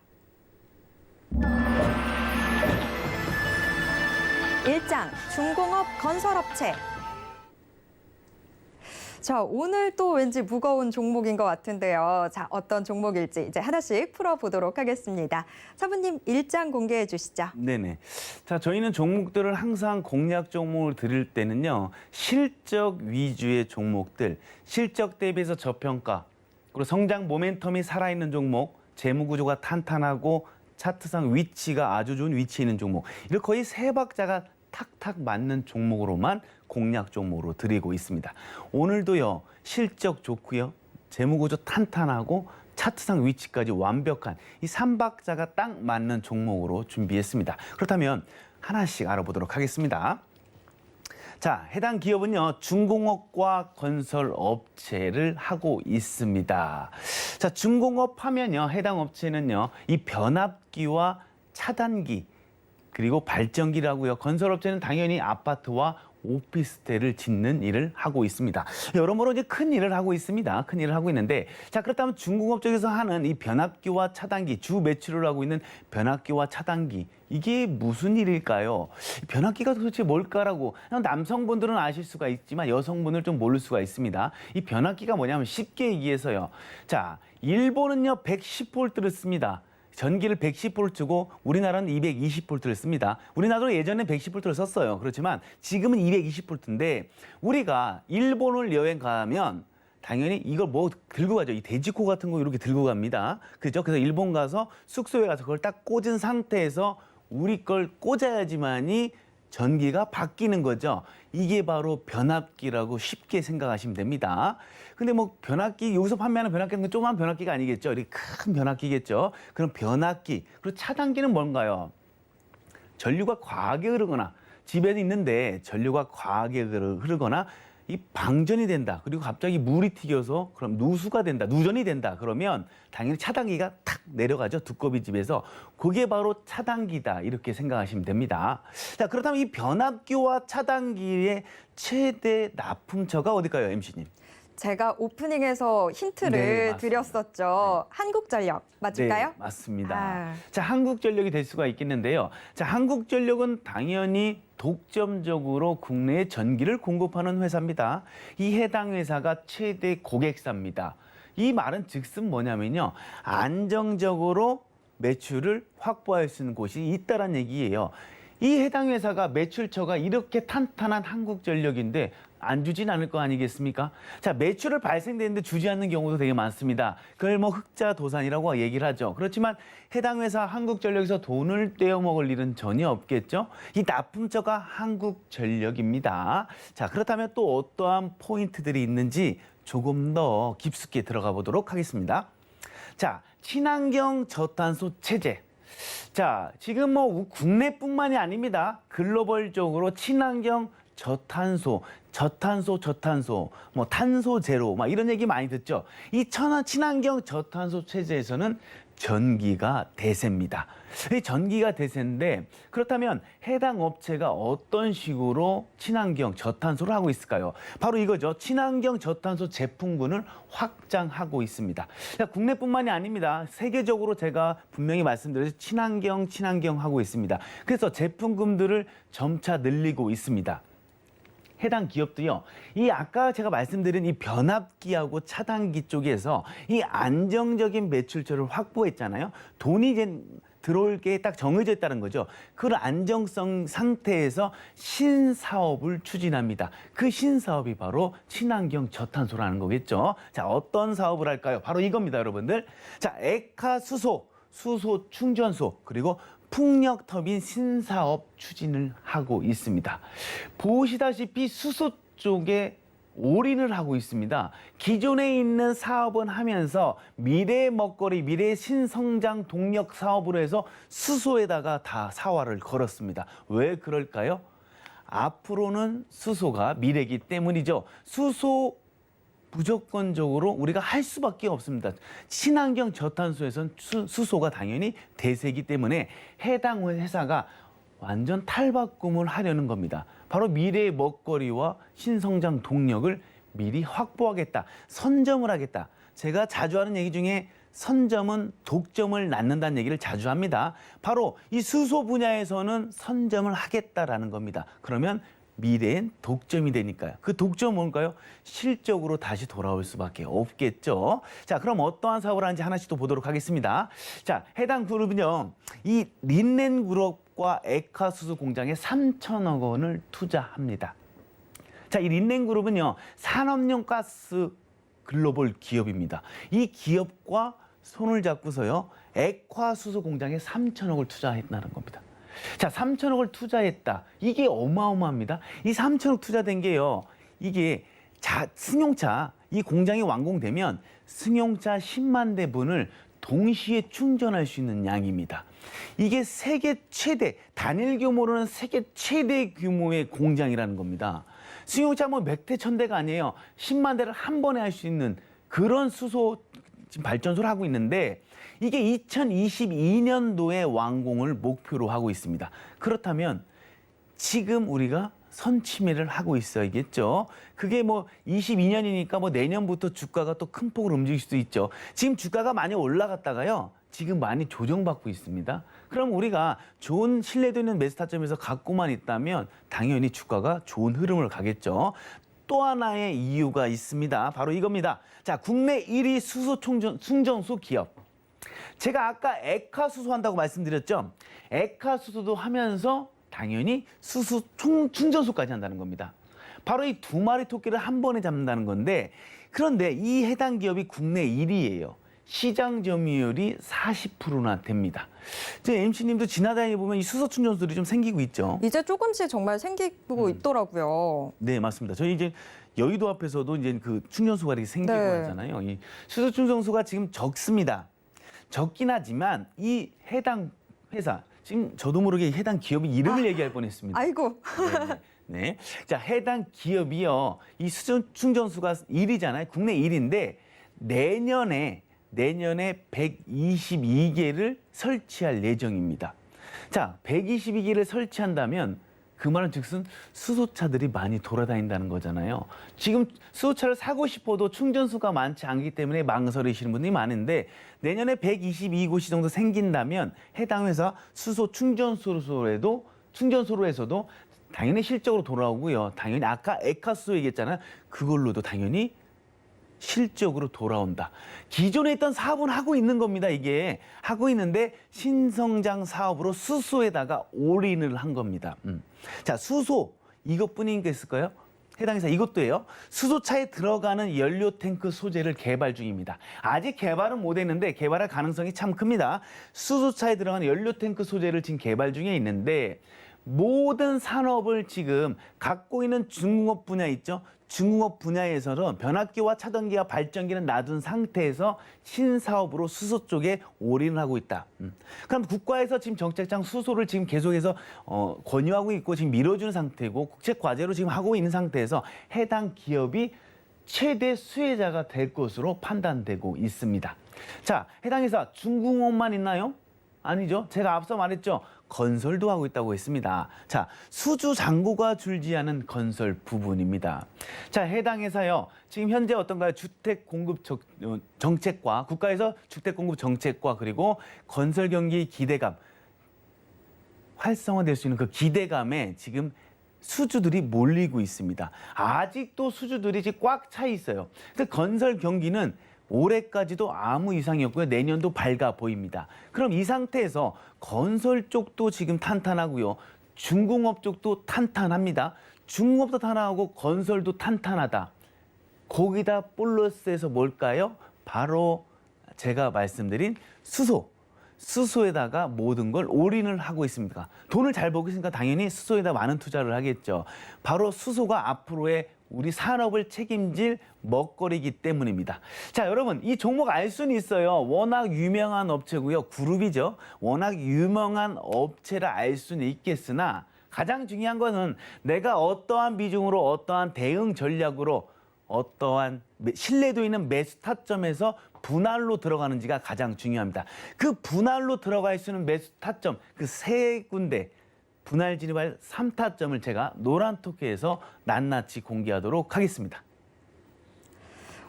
[SPEAKER 2] 1장 중공업 건설업체. 자, 오늘 또 왠지 무거운 종목인 것 같은데요. 자, 어떤 종목일지 이제 하나씩 풀어보도록 하겠습니다. 사부님 1장 공개해 주시죠.
[SPEAKER 3] 네네. 자, 저희는 종목들을 항상 공략 종목을 드릴 때는요, 실적 위주의 종목들, 실적 대비해서 저평가, 그리고 성장 모멘텀이 살아있는 종목, 재무 구조가 탄탄하고 차트상 위치가 아주 좋은 위치에 있는 종목, 이렇게 거의 세 박자가 탁탁 맞는 종목으로만 공략 종목으로 드리고 있습니다. 오늘도요, 실적 좋고요, 재무구조 탄탄하고 차트상 위치까지 완벽한 이 3박자가 딱 맞는 종목으로 준비했습니다. 그렇다면 하나씩 알아보도록 하겠습니다. 자, 해당 기업은요, 중공업과 건설업체를 하고 있습니다. 자, 중공업 하면요, 해당 업체는요, 이 변압기와 차단기, 그리고 발전기라고요. 건설업체는 당연히 아파트와 오피스텔을 짓는 일을 하고 있습니다. 여러모로 이제 큰 일을 하고 있습니다. 큰 일을 하고 있는데, 자, 그렇다면 중공업 쪽에서 하는 이 변압기와 차단기, 주 매출을 하고 있는 변압기와 차단기, 이게 무슨 일일까요? 변압기가 도대체 뭘까라고 남성분들은 아실 수가 있지만 여성분들 좀 모를 수가 있습니다. 이 변압기가 뭐냐면 쉽게 얘기해서요. 자, 일본은요 110V를 씁니다. 전기를 110V 주고 우리나라는 220V를 씁니다. 우리나라도 예전에 110V를 썼어요. 그렇지만 지금은 220V인데 우리가 일본을 여행 가면 당연히 이걸 뭐 들고 가죠. 이 돼지코 같은 거 이렇게 들고 갑니다. 그죠? 그래서 일본 가서 숙소에 가서 그걸 딱 꽂은 상태에서 우리 걸 꽂아야지만이 전기가 바뀌는 거죠. 이게 바로 변압기라고 쉽게 생각하시면 됩니다. 근데 뭐 변압기, 여기서 판매하는 변압기는 조그만 변압기가 아니겠죠. 이렇게 큰 변압기겠죠. 그럼 변압기, 그리고 차단기는 뭔가요? 전류가 과하게 흐르거나, 집에도 있는데 전류가 과하게 흐르거나 이 방전이 된다. 그리고 갑자기 물이 튀겨서 그럼 누수가 된다. 누전이 된다. 그러면 당연히 차단기가 탁 내려가죠. 두꺼비 집에서. 그게 바로 차단기다. 이렇게 생각하시면 됩니다. 자, 그렇다면 이 변압기와 차단기의 최대 납품처가 어딜까요, MC님?
[SPEAKER 2] 제가 오프닝에서 힌트를 드렸었죠. 한국전력 맞을까요?
[SPEAKER 3] 네, 맞습니다. 자, 한국전력이 될 수가 있겠는데요. 자, 한국전력은 당연히 독점적으로 국내에 전기를 공급하는 회사입니다. 이 해당 회사가 최대 고객사입니다. 이 말은 즉슨 뭐냐면요, 안정적으로 매출을 확보할 수 있는 곳이 있다는 얘기예요. 이 해당 회사가 매출처가 이렇게 탄탄한 한국전력인데 안 주진 않을 거 아니겠습니까? 자, 매출을 발생되는데 주지 않는 경우도 되게 많습니다. 그걸 뭐 흑자도산이라고 얘기를 하죠. 그렇지만 해당 회사 한국전력에서 돈을 떼어먹을 일은 전혀 없겠죠. 이 납품처가 한국전력입니다. 자, 그렇다면 또 어떠한 포인트들이 있는지 조금 더 깊숙이 들어가 보도록 하겠습니다. 자, 친환경 저탄소 체제. 자, 지금 뭐 국내뿐만이 아닙니다. 글로벌적으로 친환경 저탄소, 뭐 탄소 제로, 막 이런 얘기 많이 듣죠. 이 친환경 저탄소 체제에서는 전기가 대세입니다. 이 전기가 대세인데 그렇다면 해당 업체가 어떤 식으로 친환경 저탄소를 하고 있을까요? 바로 이거죠. 친환경 저탄소 제품군을 확장하고 있습니다. 국내뿐만이 아닙니다. 세계적으로 제가 분명히 말씀드렸듯이 친환경 하고 있습니다. 그래서 제품군들을 점차 늘리고 있습니다. 해당 기업도요. 이 아까 제가 말씀드린 이 변압기하고 차단기 쪽에서 이 안정적인 매출처를 확보했잖아요. 돈이 이제 들어올 게 딱 정해져 있다는 거죠. 그 안정성 상태에서 신사업을 추진합니다. 그 신사업이 바로 친환경 저탄소라는 거겠죠. 자, 어떤 사업을 할까요? 바로 이겁니다, 여러분들. 자, 액화 수소 충전소, 그리고 풍력 터빈 신사업 추진을 하고 있습니다. 보시다시피 수소 쪽에 올인을 하고 있습니다. 기존에 있는 사업은 하면서 미래의 먹거리, 미래의 신성장 동력 사업으로 해서 수소에다가 다 사활을 걸었습니다. 왜 그럴까요? 앞으로는 수소가 미래이기 때문이죠. 수소 무조건적으로 우리가 할 수밖에 없습니다. 친환경 저탄소에선 수소가 당연히 대세이기 때문에 해당 회사가 완전 탈바꿈을 하려는 겁니다. 바로 미래의 먹거리와 신성장 동력을 미리 확보하겠다. 선점을 하겠다. 제가 자주 하는 얘기 중에 선점은 독점을 낳는다는 얘기를 자주 합니다. 바로 이 수소 분야에서는 선점을 하겠다라는 겁니다. 그러면 미래엔 독점이 되니까요. 그 독점은 뭘까요? 실적으로 다시 돌아올 수밖에 없겠죠. 자, 그럼 어떠한 사업을 하는지 하나씩 또 보도록 하겠습니다. 자, 해당 그룹은요. 이 린넨그룹과 액화수소 공장에 3천억 원을 투자합니다. 자, 이 린넨그룹은요. 산업용 가스 글로벌 기업입니다. 이 기업과 손을 잡고서요. 액화수소 공장에 3천억을 투자했다는 겁니다. 자, 3천억을 투자했다. 이게 어마어마합니다. 이 3천억 투자된 게요. 이게 승용차, 이 공장이 완공되면 승용차 10만 대분을 동시에 충전할 수 있는 양입니다. 이게 세계 최대, 단일 규모로는 세계 최대 규모의 공장이라는 겁니다. 승용차 뭐 100대, 1000대가 아니에요. 10만 대를 한 번에 할 수 있는 그런 수소 지금 발전소를 하고 있는데 이게 2022년도에 완공을 목표로 하고 있습니다. 그렇다면 지금 우리가 선취매를 하고 있어야겠죠. 그게 뭐 22년이니까 뭐 내년부터 주가가 또 큰 폭으로 움직일 수도 있죠. 지금 주가가 많이 올라갔다가요. 지금 많이 조정받고 있습니다. 그럼 우리가 좋은 신뢰도 있는 매수 타점에서 갖고만 있다면 당연히 주가가 좋은 흐름을 가겠죠. 또 하나의 이유가 있습니다. 바로 이겁니다. 자, 국내 1위 수소 충전소 기업. 제가 아까 액화수소 한다고 말씀드렸죠. 액화수소도 하면서 당연히 수소 충전소까지 한다는 겁니다. 바로 이 두 마리 토끼를 한 번에 잡는다는 건데 그런데 이 해당 기업이 국내 1위예요. 시장 점유율이 40%나 됩니다. MC님도 지나다니 보면 이 수소 충전소들이 좀 생기고 있죠.
[SPEAKER 2] 이제 조금씩 정말 생기고 있더라고요.
[SPEAKER 3] 네, 맞습니다. 저희 이제 여의도 앞에서도 이제 그 충전소가 이렇게 생기고 하잖아요. 이 수소 충전소가 지금 적습니다. 적긴 하지만 이 해당 회사, 지금 저도 모르게 해당 기업의 이름을 얘기할 뻔했습니다.
[SPEAKER 2] 아이고.
[SPEAKER 3] 네. 자, 해당 기업이요. 이 수소 충전소가 1위잖아요. 국내 1위인데 내년에 122개를 설치할 예정입니다. 자, 122개를 설치한다면 그 말은 즉슨 수소차들이 많이 돌아다닌다는 거잖아요. 지금 수소차를 사고 싶어도 충전소가 많지 않기 때문에 망설이시는 분들이 많은데 내년에 122곳이 정도 생긴다면 해당 회사 수소 충전소로 해서도 당연히 실적으로 돌아오고요. 당연히 아까 액화수소 얘기했잖아요. 그걸로도 당연히 실적으로 돌아온다. 기존에 있던 사업은 하고 있는 겁니다. 이게 하고 있는데 신성장 사업으로 수소에다가 올인을 한 겁니다. 자, 수소 이것뿐인겠을까요? 해당 회사 이것도예요. 수소차에 들어가는 연료 탱크 소재를 개발 중입니다. 아직 개발은 못 했는데 개발할 가능성이 참 큽니다. 수소차에 들어가는 연료 탱크 소재를 지금 개발 중에 있는데 모든 산업을 지금 갖고 있는 중공업 분야 있죠? 중공업 분야에서는 변압기와 차단기와 발전기는 놔둔 상태에서 신사업으로 수소 쪽에 올인을 하고 있다. 그럼 국가에서 지금 정책상 수소를 지금 계속해서 권유하고 있고 지금 밀어주는 상태고 국책 과제로 지금 하고 있는 상태에서 해당 기업이 최대 수혜자가 될 것으로 판단되고 있습니다. 자, 해당 회사 중공업만 있나요? 아니죠. 제가 앞서 말했죠. 건설도 하고 있다고 했습니다. 자, 수주 잔고가 줄지 않은 건설 부분입니다. 자, 해당 회사요. 지금 현재 어떤가요? 주택 공급 정책과 국가에서 주택 공급 정책과 그리고 건설 경기 기대감 활성화될 수 있는 그 기대감에 지금 수주들이 몰리고 있습니다. 아직도 수주들이 지금 꽉 차 있어요. 그래서 건설 경기는 올해까지도 아무 이상이 없고요. 내년도 밝아 보입니다. 그럼 이 상태에서 건설 쪽도 지금 탄탄하고요. 중공업 쪽도 탄탄합니다. 중공업도 탄탄하고 건설도 탄탄하다. 거기다 플러스해서 뭘까요? 바로 제가 말씀드린 수소에다가 모든 걸 올인을 하고 있습니다. 돈을 잘 벌고 있으니까 당연히 수소에다 많은 투자를 하겠죠. 바로 수소가 앞으로의 우리 산업을 책임질 먹거리이기 때문입니다. 자, 여러분 이 종목 알 수는 있어요. 워낙 유명한 업체고요. 그룹이죠. 워낙 유명한 업체라 알 수는 있겠으나 가장 중요한 것은 내가 어떠한 비중으로 어떠한 대응 전략으로 어떠한 신뢰도 있는 매수 타점에서 분할로 들어가는지가 가장 중요합니다. 그 분할로 들어갈 수 있는 매수 타점 그 세 군데 분할 진입할 3타점을 제가 노란토끼에서 낱낱이 공개하도록 하겠습니다.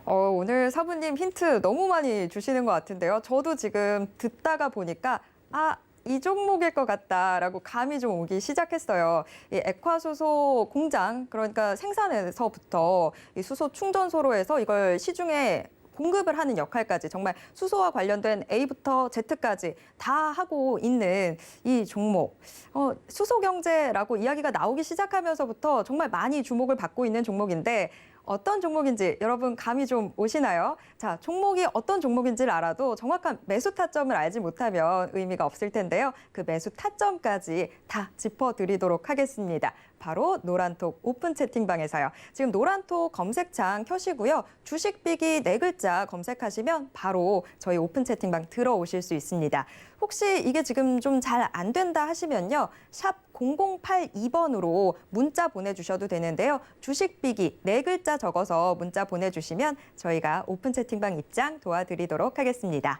[SPEAKER 2] 오늘 사부님 힌트 너무 많이 주시는 것 같은데요. 저도 지금 듣다가 보니까 이 종목일 것 같다라고 감이 좀 오기 시작했어요. 이 액화수소 공장, 그러니까 생산에서부터 이 수소 충전소로 해서 이걸 시중에 공급을 하는 역할까지 정말 수소와 관련된 A부터 Z까지 다 하고 있는 이 종목. 수소 경제라고 이야기가 나오기 시작하면서부터 정말 많이 주목을 받고 있는 종목인데 어떤 종목인지 여러분 감이 좀 오시나요? 자, 종목이 어떤 종목인지를 알아도 정확한 매수 타점을 알지 못하면 의미가 없을 텐데요. 그 매수 타점까지 다 짚어드리도록 하겠습니다. 바로 노란톡 오픈 채팅방에서요. 지금 노란톡 검색창 켜시고요. 주식비기 4글자 검색하시면 바로 저희 오픈 채팅방 들어오실 수 있습니다. 혹시 이게 지금 좀 잘 안 된다 하시면요. 샵 0082번으로 문자 보내주셔도 되는데요. 주식비기 4글자 적어서 문자 보내주시면 저희가 오픈 채팅방 입장 도와드리도록 하겠습니다.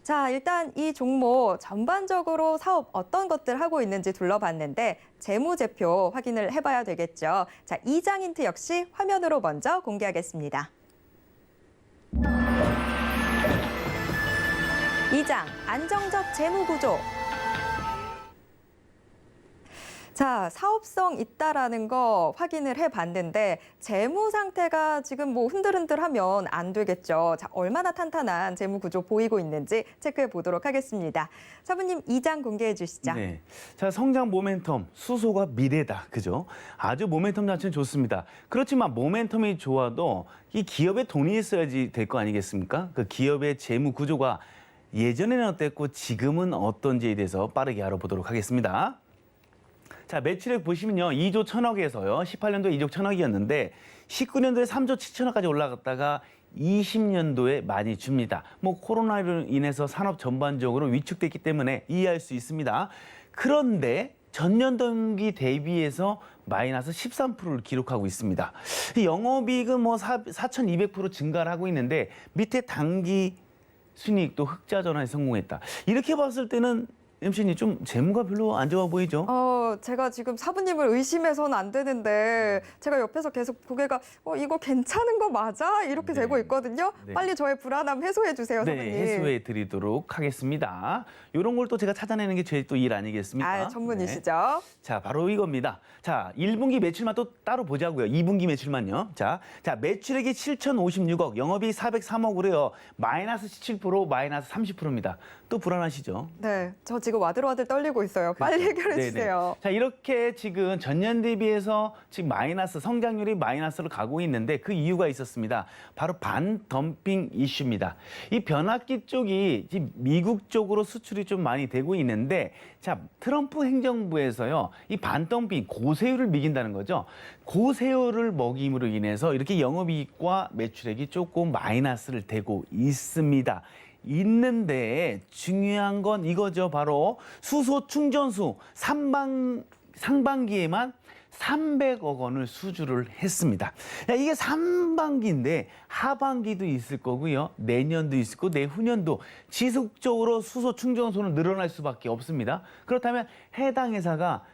[SPEAKER 2] 자, 일단 이 종목 전반적으로 사업 어떤 것들 하고 있는지 둘러봤는데 재무제표 확인을 해봐야 되겠죠. 자, 이장 힌트 역시 화면으로 먼저 공개하겠습니다. 2장 안정적 재무구조. 자, 사업성 있다라는 거 확인을 해봤는데 재무 상태가 지금 뭐 흔들흔들하면 안 되겠죠. 자, 얼마나 탄탄한 재무 구조 보이고 있는지 체크해 보도록 하겠습니다. 사부님 2장 공개해 주시죠.
[SPEAKER 3] 네, 자 성장 모멘텀 수소가 미래다, 그죠? 아주 모멘텀 자체는 좋습니다. 그렇지만 모멘텀이 좋아도 이 기업에 돈이 있어야지 될 거 아니겠습니까? 그 기업의 재무 구조가 예전에는 어땠고 지금은 어떤지에 대해서 빠르게 알아보도록 하겠습니다. 자, 매출액 보시면요. 2조 1,000억에서요. 18년도에 2조 1,000억이었는데 19년도에 3조 7천억까지 올라갔다가 20년도에 많이 줍니다. 뭐 코로나로 인해서 산업 전반적으로 위축됐기 때문에 이해할 수 있습니다. 그런데 전년 동기 대비해서 마이너스 13%를 기록하고 있습니다. 영업이익은 뭐 4,200% 증가를 하고 있는데 밑에 당기 순이익도 흑자 전환에 성공했다. 이렇게 봤을 때는 MC님 좀 재무가 별로 안 좋아 보이죠?
[SPEAKER 2] 제가 지금 사부님을 의심해서는 안 되는데 제가 옆에서 계속 고개가 이거 괜찮은 거 맞아? 이렇게
[SPEAKER 3] 네.
[SPEAKER 2] 되고 있거든요.
[SPEAKER 3] 네.
[SPEAKER 2] 빨리 저의 불안함 해소해 주세요,
[SPEAKER 3] 네,
[SPEAKER 2] 사부님.
[SPEAKER 3] 해소해 드리도록 하겠습니다. 이런 걸 또 제가 찾아내는 게 제 또 일 아니겠습니까?
[SPEAKER 2] 아, 전문이시죠?
[SPEAKER 3] 자, 바로 이겁니다. 자, 1분기 매출만 또 따로 보자고요. 2분기 매출만요. 자, 매출액이 7,056억, 영업이익 403억으로요. 마이너스 17%, 마이너스 30%입니다. 또 불안하시죠?
[SPEAKER 2] 네, 저 지금 와들와들 떨리고 있어요. 빨리 해결해
[SPEAKER 3] 네네.
[SPEAKER 2] 주세요.
[SPEAKER 3] 자, 이렇게 지금 전년 대비해서 지금 마이너스, 성장률이 마이너스로 가고 있는데 그 이유가 있었습니다. 바로 반덤핑 이슈입니다. 이 변압기 쪽이 지금 미국 쪽으로 수출이 좀 많이 되고 있는데, 자, 트럼프 행정부에서요, 이 반덤핑, 고세율을 매긴다는 거죠. 고세율을 먹임으로 인해서 이렇게 영업이익과 매출액이 조금 마이너스를 되고 있습니다. 있는데 중요한 건 이거죠. 바로 수소 충전소 상반기에만 300억 원을 수주를 했습니다. 야, 이게 상반기인데 하반기도 있을 거고요. 내년도 있을 거고 내후년도 지속적으로 수소 충전소는 늘어날 수밖에 없습니다. 그렇다면 해당 회사가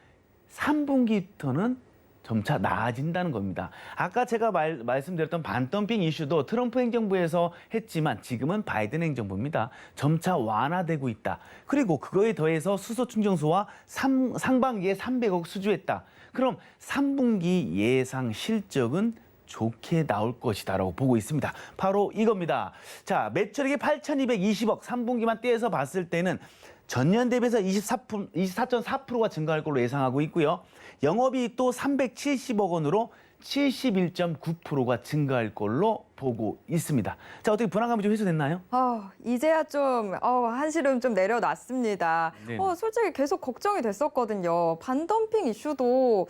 [SPEAKER 3] 3분기부터는 점차 나아진다는 겁니다. 아까 제가 말씀드렸던 반덤핑 이슈도 트럼프 행정부에서 했지만 지금은 바이든 행정부입니다. 점차 완화되고 있다. 그리고 그거에 더해서 수소 충전소와 상반기에 300억 수주했다. 그럼 3분기 예상 실적은 좋게 나올 것이다라고 보고 있습니다. 바로 이겁니다. 자, 매출액이 8,220억, 3분기만 떼서 봤을 때는 전년 대비해서 24.4%가 증가할 걸로 예상하고 있고요. 영업이익도 370억 원으로 71.9%가 증가할 걸로 보고 있습니다. 자, 어떻게 불안감이 좀 해소됐나요?
[SPEAKER 2] 이제야 좀 한시름 좀 내려놨습니다.
[SPEAKER 3] 네.
[SPEAKER 2] 솔직히 계속 걱정이 됐었거든요. 반덤핑 이슈도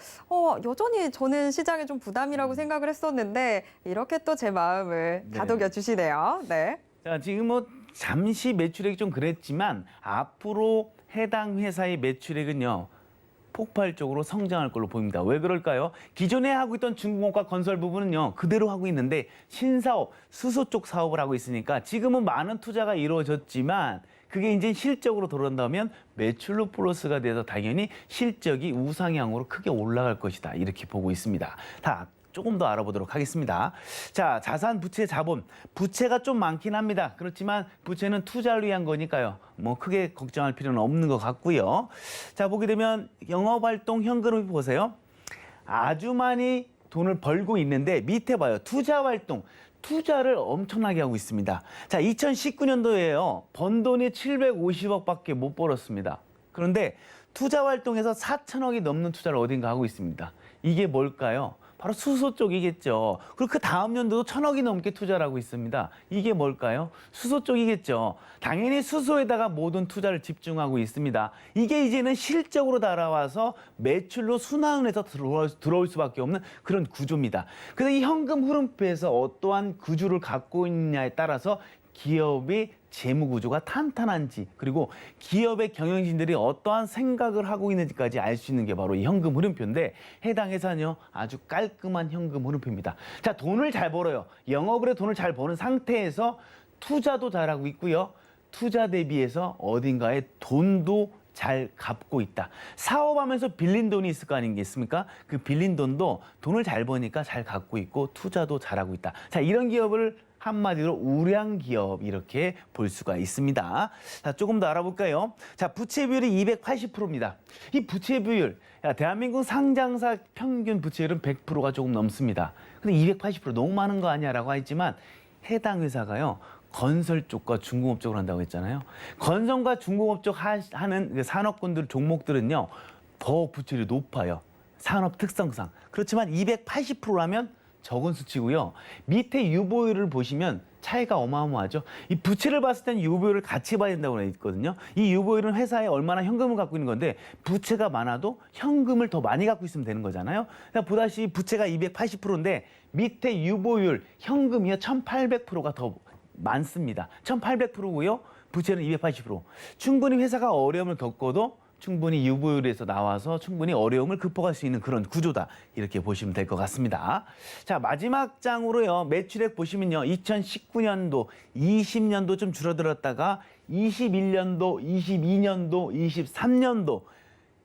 [SPEAKER 2] 여전히 저는 시장에 좀 부담이라고 생각을 했었는데 이렇게 또 제 마음을
[SPEAKER 3] 네.
[SPEAKER 2] 다독여 주시네요. 네.
[SPEAKER 3] 자, 지금 뭐 잠시 매출액이 좀 그랬지만 앞으로 해당 회사의 매출액은요, 폭발적으로 성장할 걸로 보입니다. 왜 그럴까요? 기존에 하고 있던 중공업과 건설 부분은요, 그대로 하고 있는데 신사업, 수소 쪽 사업을 하고 있으니까 지금은 많은 투자가 이루어졌지만 그게 이제 실적으로 돌아온다면 매출로 플러스가 돼서 당연히 실적이 우상향으로 크게 올라갈 것이다. 이렇게 보고 있습니다. 다 조금 더 알아보도록 하겠습니다. 자, 자산, 부채, 자본. 부채가 좀 많긴 합니다. 그렇지만 부채는 투자를 위한 거니까요. 뭐 크게 걱정할 필요는 없는 것 같고요. 자, 보게 되면 영업활동 현금을 보세요. 아주 많이 돈을 벌고 있는데 밑에 봐요. 투자활동. 투자를 엄청나게 하고 있습니다. 자, 2019년도에요. 번 돈이 750억밖에 못 벌었습니다. 그런데 투자활동에서 4천억이 넘는 투자를 어딘가 하고 있습니다. 이게 뭘까요? 바로 수소 쪽이겠죠. 그리고 그 다음 연도도 1,000억이 넘게 투자를 하고 있습니다. 이게 뭘까요? 수소 쪽이겠죠. 당연히 수소에다가 모든 투자를 집중하고 있습니다. 이게 이제는 실적으로 달아와서 매출로 순환해서 들어올 수밖에 없는 그런 구조입니다. 그래서 이 현금 흐름표에서 어떠한 구조를 갖고 있느냐에 따라서 기업의 재무 구조가 탄탄한지, 그리고 기업의 경영진들이 어떠한 생각을 하고 있는지까지 알 수 있는 게 바로 이 현금 흐름표인데, 해당 회사는요 아주 깔끔한 현금 흐름표입니다. 자, 돈을 잘 벌어요. 영업으로 돈을 잘 버는 상태에서 투자도 잘하고 있고요. 투자 대비해서 어딘가에 돈도 잘 갚고 있다. 사업하면서 빌린 돈이 있을 거 아니겠습니까? 그 빌린 돈도 돈을 잘 버니까 잘 갚고 있고 투자도 잘하고 있다. 자, 이런 기업을 한마디로 우량 기업 이렇게 볼 수가 있습니다. 자, 조금 더 알아볼까요? 자, 부채 비율이 280%입니다. 이 부채 비율, 대한민국 상장사 평균 부채율은 100%가 조금 넘습니다. 근데 280% 너무 많은 거 아니야라고 했지만 해당 회사가요, 건설 쪽과 중공업 쪽을 한다고 했잖아요. 건설과 중공업 쪽 하는 그 산업군들 종목들은요 더 부채율이 높아요. 산업 특성상. 그렇지만 280%라면 적은 수치고요. 밑에 유보율을 보시면 차이가 어마어마하죠. 이 부채를 봤을 때는 유보율을 같이 봐야 된다고 했거든요. 이 유보율은 회사에 얼마나 현금을 갖고 있는 건데 부채가 많아도 현금을 더 많이 갖고 있으면 되는 거잖아요. 그러니까 보다시피 부채가 280%인데 밑에 유보율, 현금이요 1,800%가 더 많습니다. 1,800%고요. 부채는 280%. 충분히 회사가 어려움을 겪어도 충분히 유보율에서 나와서 충분히 어려움을 극복할 수 있는 그런 구조다. 이렇게 보시면 될 것 같습니다. 자, 마지막 장으로요. 매출액 보시면요. 2019년도, 20년도 좀 줄어들었다가 21년도, 22년도, 23년도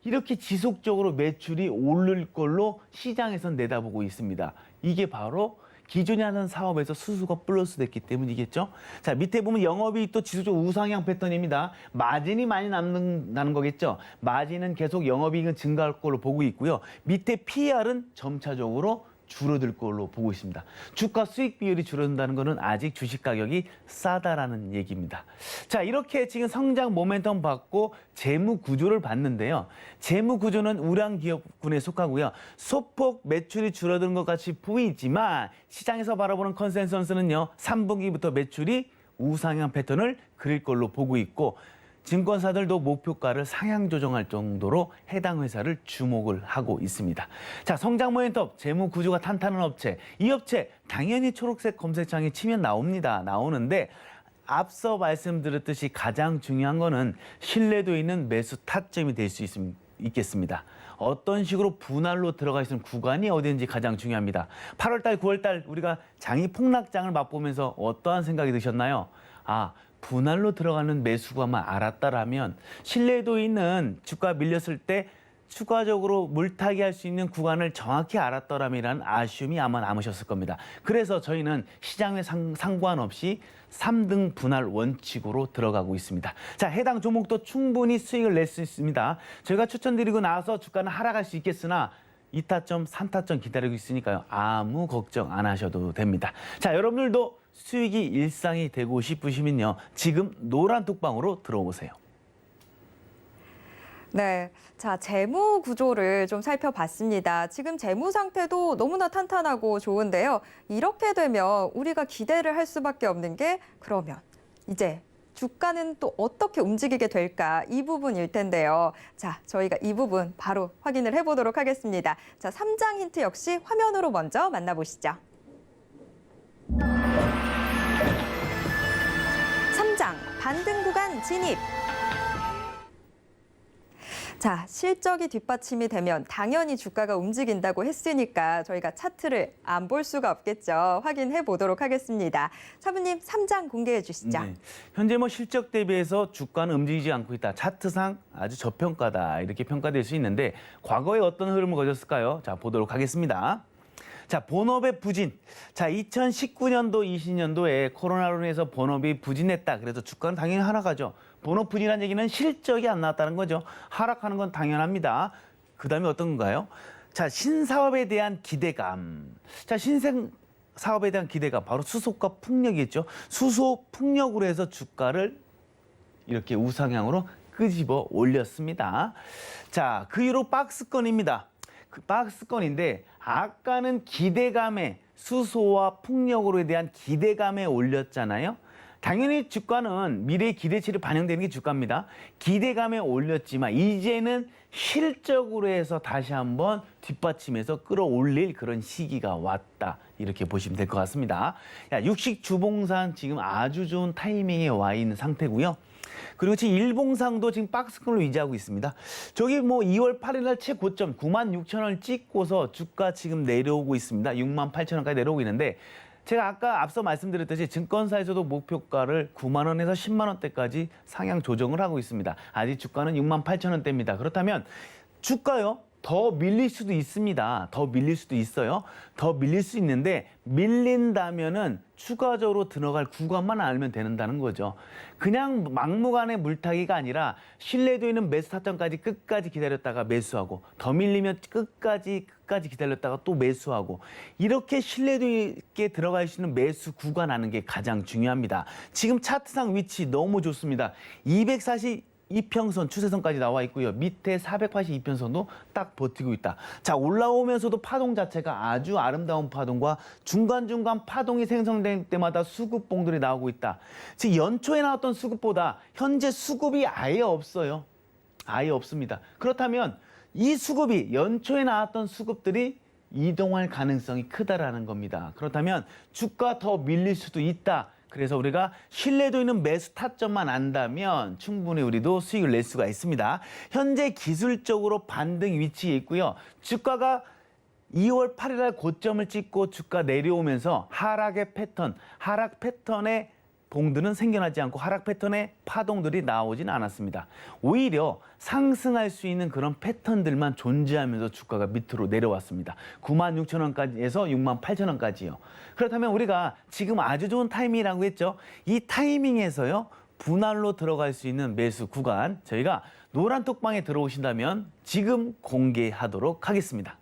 [SPEAKER 3] 이렇게 지속적으로 매출이 오를 걸로 시장에선 내다보고 있습니다. 이게 바로 기존에 하는 사업에서 수수가 플러스 됐기 때문이겠죠. 자, 밑에 보면 영업이익도 지속적으로 우상향 패턴입니다. 마진이 많이 남는다는 거겠죠. 마진은 계속 영업이익은 증가할 걸로 보고 있고요. 밑에 PER은 점차적으로 줄어들 걸로 보고 있습니다. 주가 수익 비율이 줄어든다는 것은 아직 주식 가격이 싸다라는 얘기입니다. 자, 이렇게 지금 성장 모멘텀 받고 재무 구조를 봤는데요. 재무 구조는 우량 기업군에 속하고요. 소폭 매출이 줄어드는 것 같이 보이지만 시장에서 바라보는 컨센서스는요. 3분기부터 매출이 우상향 패턴을 그릴 걸로 보고 있고 증권사들도 목표가를 상향 조정할 정도로 해당 회사를 주목을 하고 있습니다. 자, 성장 모멘텀, 재무 구조가 탄탄한 업체. 이 업체 당연히 초록색 검색창에 치면 나오는데 앞서 말씀드렸듯이 가장 중요한 거는 신뢰도 있는 매수 타점이 될 수 있겠습니다. 어떤 식으로 분할로 들어가 있는 구간이 어딘지 가장 중요합니다. 8월달, 9월달 우리가 장이 폭락장을 맛보면서 어떠한 생각이 드셨나요? 분할로 들어가는 매수가만 알았다라면 신뢰도 있는 주가 밀렸을 때 추가적으로 물타기 할 수 있는 구간을 정확히 알았더라면 아쉬움이 아마 남으셨을 겁니다. 그래서 저희는 시장에 상관없이 3등 분할 원칙으로 들어가고 있습니다. 자, 해당 종목도 충분히 수익을 낼 수 있습니다. 저희가 추천드리고 나서 주가는 하락할 수 있겠으나 2타점, 3타점 기다리고 있으니까요. 아무 걱정 안 하셔도 됩니다. 자, 여러분들도 수익이 일상이 되고 싶으시면요. 지금 노란 톡방으로 들어오세요.
[SPEAKER 2] 네, 자, 재무 구조를 좀 살펴봤습니다. 지금 재무 상태도 너무나 탄탄하고 좋은데요. 이렇게 되면 우리가 기대를 할 수밖에 없는 게 그러면 이제 주가는 또 어떻게 움직이게 될까 이 부분일 텐데요. 자, 저희가 이 부분 바로 확인을 해보도록 하겠습니다. 자, 3장 힌트 역시 화면으로 먼저 만나보시죠. 3장 반등 구간 진입. 자, 실적이 뒷받침이 되면 당연히 주가가 움직인다고 했으니까 저희가 차트를 안 볼 수가 없겠죠. 확인해 보도록 하겠습니다. 사부님, 3장 공개해 주시죠.
[SPEAKER 3] 네. 현재 실적 대비해서 주가는 움직이지 않고 있다. 차트상 아주 저평가다. 이렇게 평가될 수 있는데 과거에 어떤 흐름을 거졌을까요? 자, 보도록 하겠습니다. 자, 본업의 부진. 자, 2019년도, 20년도에 코로나로 인해서 본업이 부진했다. 그래서 주가는 당연히 하락하죠. 본업 부진한 얘기는 실적이 안 나왔다는 거죠. 하락하는 건 당연합니다. 그다음에 어떤 건가요? 자, 신사업에 대한 기대감. 자, 신생사업에 대한 기대감. 바로 수소가 풍력이겠죠. 수소 풍력으로 해서 주가를 이렇게 우상향으로 끄집어 올렸습니다. 자, 그 이후로 박스권입니다. 그 박스권인데 아까는 기대감에 수소와 풍력으로 대한 기대감에 올렸잖아요. 당연히 주가는 미래의 기대치를 반영되는 게 주가입니다. 기대감에 올렸지만 이제는 실적으로 해서 다시 한번 뒷받침해서 끌어올릴 그런 시기가 왔다. 이렇게 보시면 될 것 같습니다. 육식 주봉상 지금 아주 좋은 타이밍에 와 있는 상태고요. 그리고 지금 일봉상도 지금 박스권으로 유지하고 있습니다. 저기 2월 8일 날 최고점 96,000원을 찍고서 주가 지금 내려오고 있습니다. 68,000원까지 내려오고 있는데 제가 아까 앞서 말씀드렸듯이 증권사에서도 목표가를 9만 원에서 10만 원대까지 상향 조정을 하고 있습니다. 아직 주가는 68,000원대입니다. 그렇다면 주가요? 더 밀릴 수도 있습니다. 더 밀릴 수도 있어요. 더 밀릴 수 있는데 밀린다면은 추가적으로 들어갈 구간만 알면 된다는 거죠. 그냥 막무가내 물타기가 아니라 신뢰도 있는 매수 타점까지 끝까지 기다렸다가 매수하고 더 밀리면 끝까지 기다렸다가 또 매수하고 이렇게 신뢰도 있게 들어갈 수 있는 매수 구간 하는 게 가장 중요합니다. 지금 차트상 위치 너무 좋습니다. 242평선 추세선까지 나와 있고요. 밑에 482평선도 딱 버티고 있다. 자, 올라오면서도 파동 자체가 아주 아름다운 파동과 중간중간 파동이 생성될 때마다 수급봉들이 나오고 있다. 즉 연초에 나왔던 수급보다 현재 수급이 아예 없어요. 아예 없습니다. 그렇다면 이 수급이 연초에 나왔던 수급들이 이동할 가능성이 크다라는 겁니다. 그렇다면 주가 더 밀릴 수도 있다. 그래서 우리가 신뢰도 있는 매수 타점만 안다면 충분히 우리도 수익을 낼 수가 있습니다. 현재 기술적으로 반등 위치에 있고요. 주가가 2월 8일 날 고점을 찍고 주가 내려오면서 하락 패턴의 봉들은 생겨나지 않고 하락 패턴의 파동들이 나오진 않았습니다. 오히려 상승할 수 있는 그런 패턴들만 존재하면서 주가가 밑으로 내려왔습니다. 96,000원까지에서 68,000원까지요. 그렇다면 우리가 지금 아주 좋은 타이밍이라고 했죠. 이 타이밍에서요. 분할로 들어갈 수 있는 매수 구간 저희가 노란 톡방에 들어오신다면 지금 공개하도록 하겠습니다.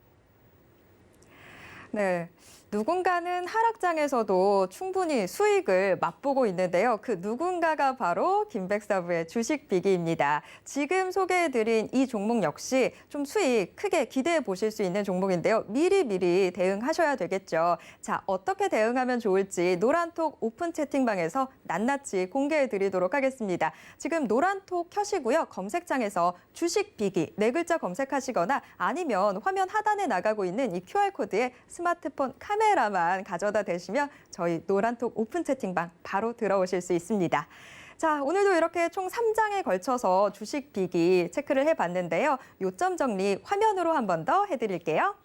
[SPEAKER 2] 네. 누군가는 하락장에서도 충분히 수익을 맛보고 있는데요. 그 누군가가 바로 김백사부의 주식비기입니다. 지금 소개해드린 이 종목 역시 좀 수익 크게 기대해 보실 수 있는 종목인데요. 미리 대응하셔야 되겠죠. 자, 어떻게 대응하면 좋을지 노란톡 오픈 채팅방에서 낱낱이 공개해드리도록 하겠습니다. 지금 노란톡 켜시고요. 검색창에서 주식비기 네 글자 검색하시거나 아니면 화면 하단에 나가고 있는 이 QR코드에 스마트폰 카메라만 가져다 대시면 저희 노란톡 오픈 채팅방 바로 들어오실 수 있습니다. 자, 오늘도 이렇게 총 3장에 걸쳐서 주식 비기 체크를 해봤는데요. 요점 정리 화면으로 한 번 더 해드릴게요.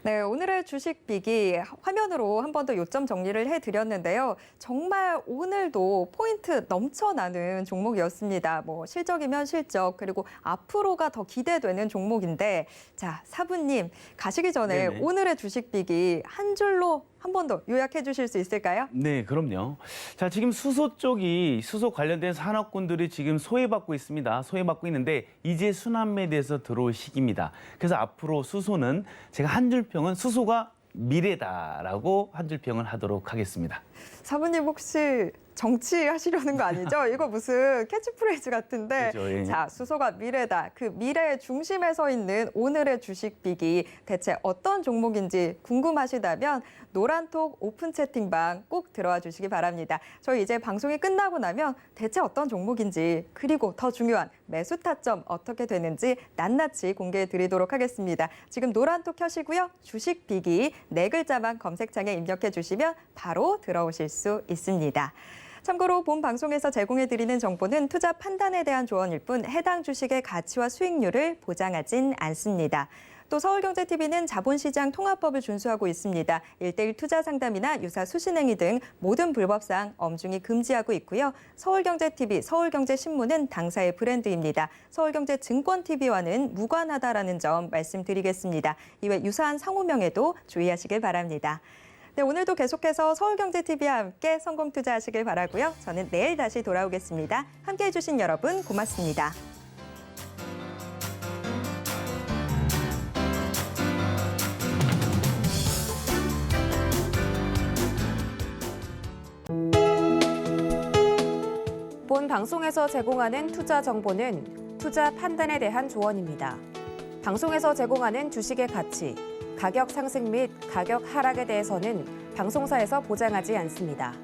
[SPEAKER 2] 네, 오늘의 주식 비기 화면으로 한 번 더 요점 정리를 해드렸는데요. 정말 오늘도 포인트 넘쳐나는 종목이었습니다. 뭐 실적이면 실적, 그리고 앞으로가 더 기대되는 종목인데, 자, 사부님 가시기 전에
[SPEAKER 3] 네네.
[SPEAKER 2] 오늘의 주식 비기 한 줄로 한 번 더 요약해 주실 수 있을까요?
[SPEAKER 3] 네, 그럼요. 자, 지금 수소 쪽이 수소 관련된 산업군들이 지금 소외받고 있습니다. 소외받고 있는데 이제 순환매대에서 들어올 시기입니다. 그래서 앞으로 수소는 제가 한 줄평은 수소가 미래다라고 한 줄평을 하도록 하겠습니다.
[SPEAKER 2] 사부님 혹시 정치하시려는 거 아니죠? 이거 무슨 캐치프레이즈 같은데.
[SPEAKER 3] 그죠, 예.
[SPEAKER 2] 자, 수소가 미래다. 그 미래의 중심에 서 있는 오늘의 주식 비기 대체 어떤 종목인지 궁금하시다면 노란톡 오픈 채팅방 꼭 들어와 주시기 바랍니다. 저희 이제 방송이 끝나고 나면 대체 어떤 종목인지 그리고 더 중요한 매수 타점 어떻게 되는지 낱낱이 공개해 드리도록 하겠습니다. 지금 노란톡 켜시고요. 주식 비기 네 글자만 검색창에 입력해 주시면 바로 들어오실 수 있습니다. 참고로 본 방송에서 제공해드리는 정보는 투자 판단에 대한 조언일 뿐 해당 주식의 가치와 수익률을 보장하진 않습니다. 또 서울경제TV는 자본시장 통합법을 준수하고 있습니다. 1:1 투자 상담이나 유사 수신행위 등 모든 불법사항 엄중히 금지하고 있고요. 서울경제TV, 서울경제신문은 당사의 브랜드입니다. 서울경제증권TV와는 무관하다라는 점 말씀드리겠습니다. 이외 유사한 상호명에도 주의하시길 바랍니다. 네, 오늘도 계속해서 서울경제TV와 함께 성공 투자하시길 바라고요. 저는 내일 다시 돌아오겠습니다. 함께해 주신 여러분 고맙습니다.
[SPEAKER 1] 본 방송에서 제공하는 투자 정보는 투자 판단에 대한 조언입니다. 방송에서 제공하는 주식의 가치, 가격 상승 및 가격 하락에 대해서는 방송사에서 보장하지 않습니다.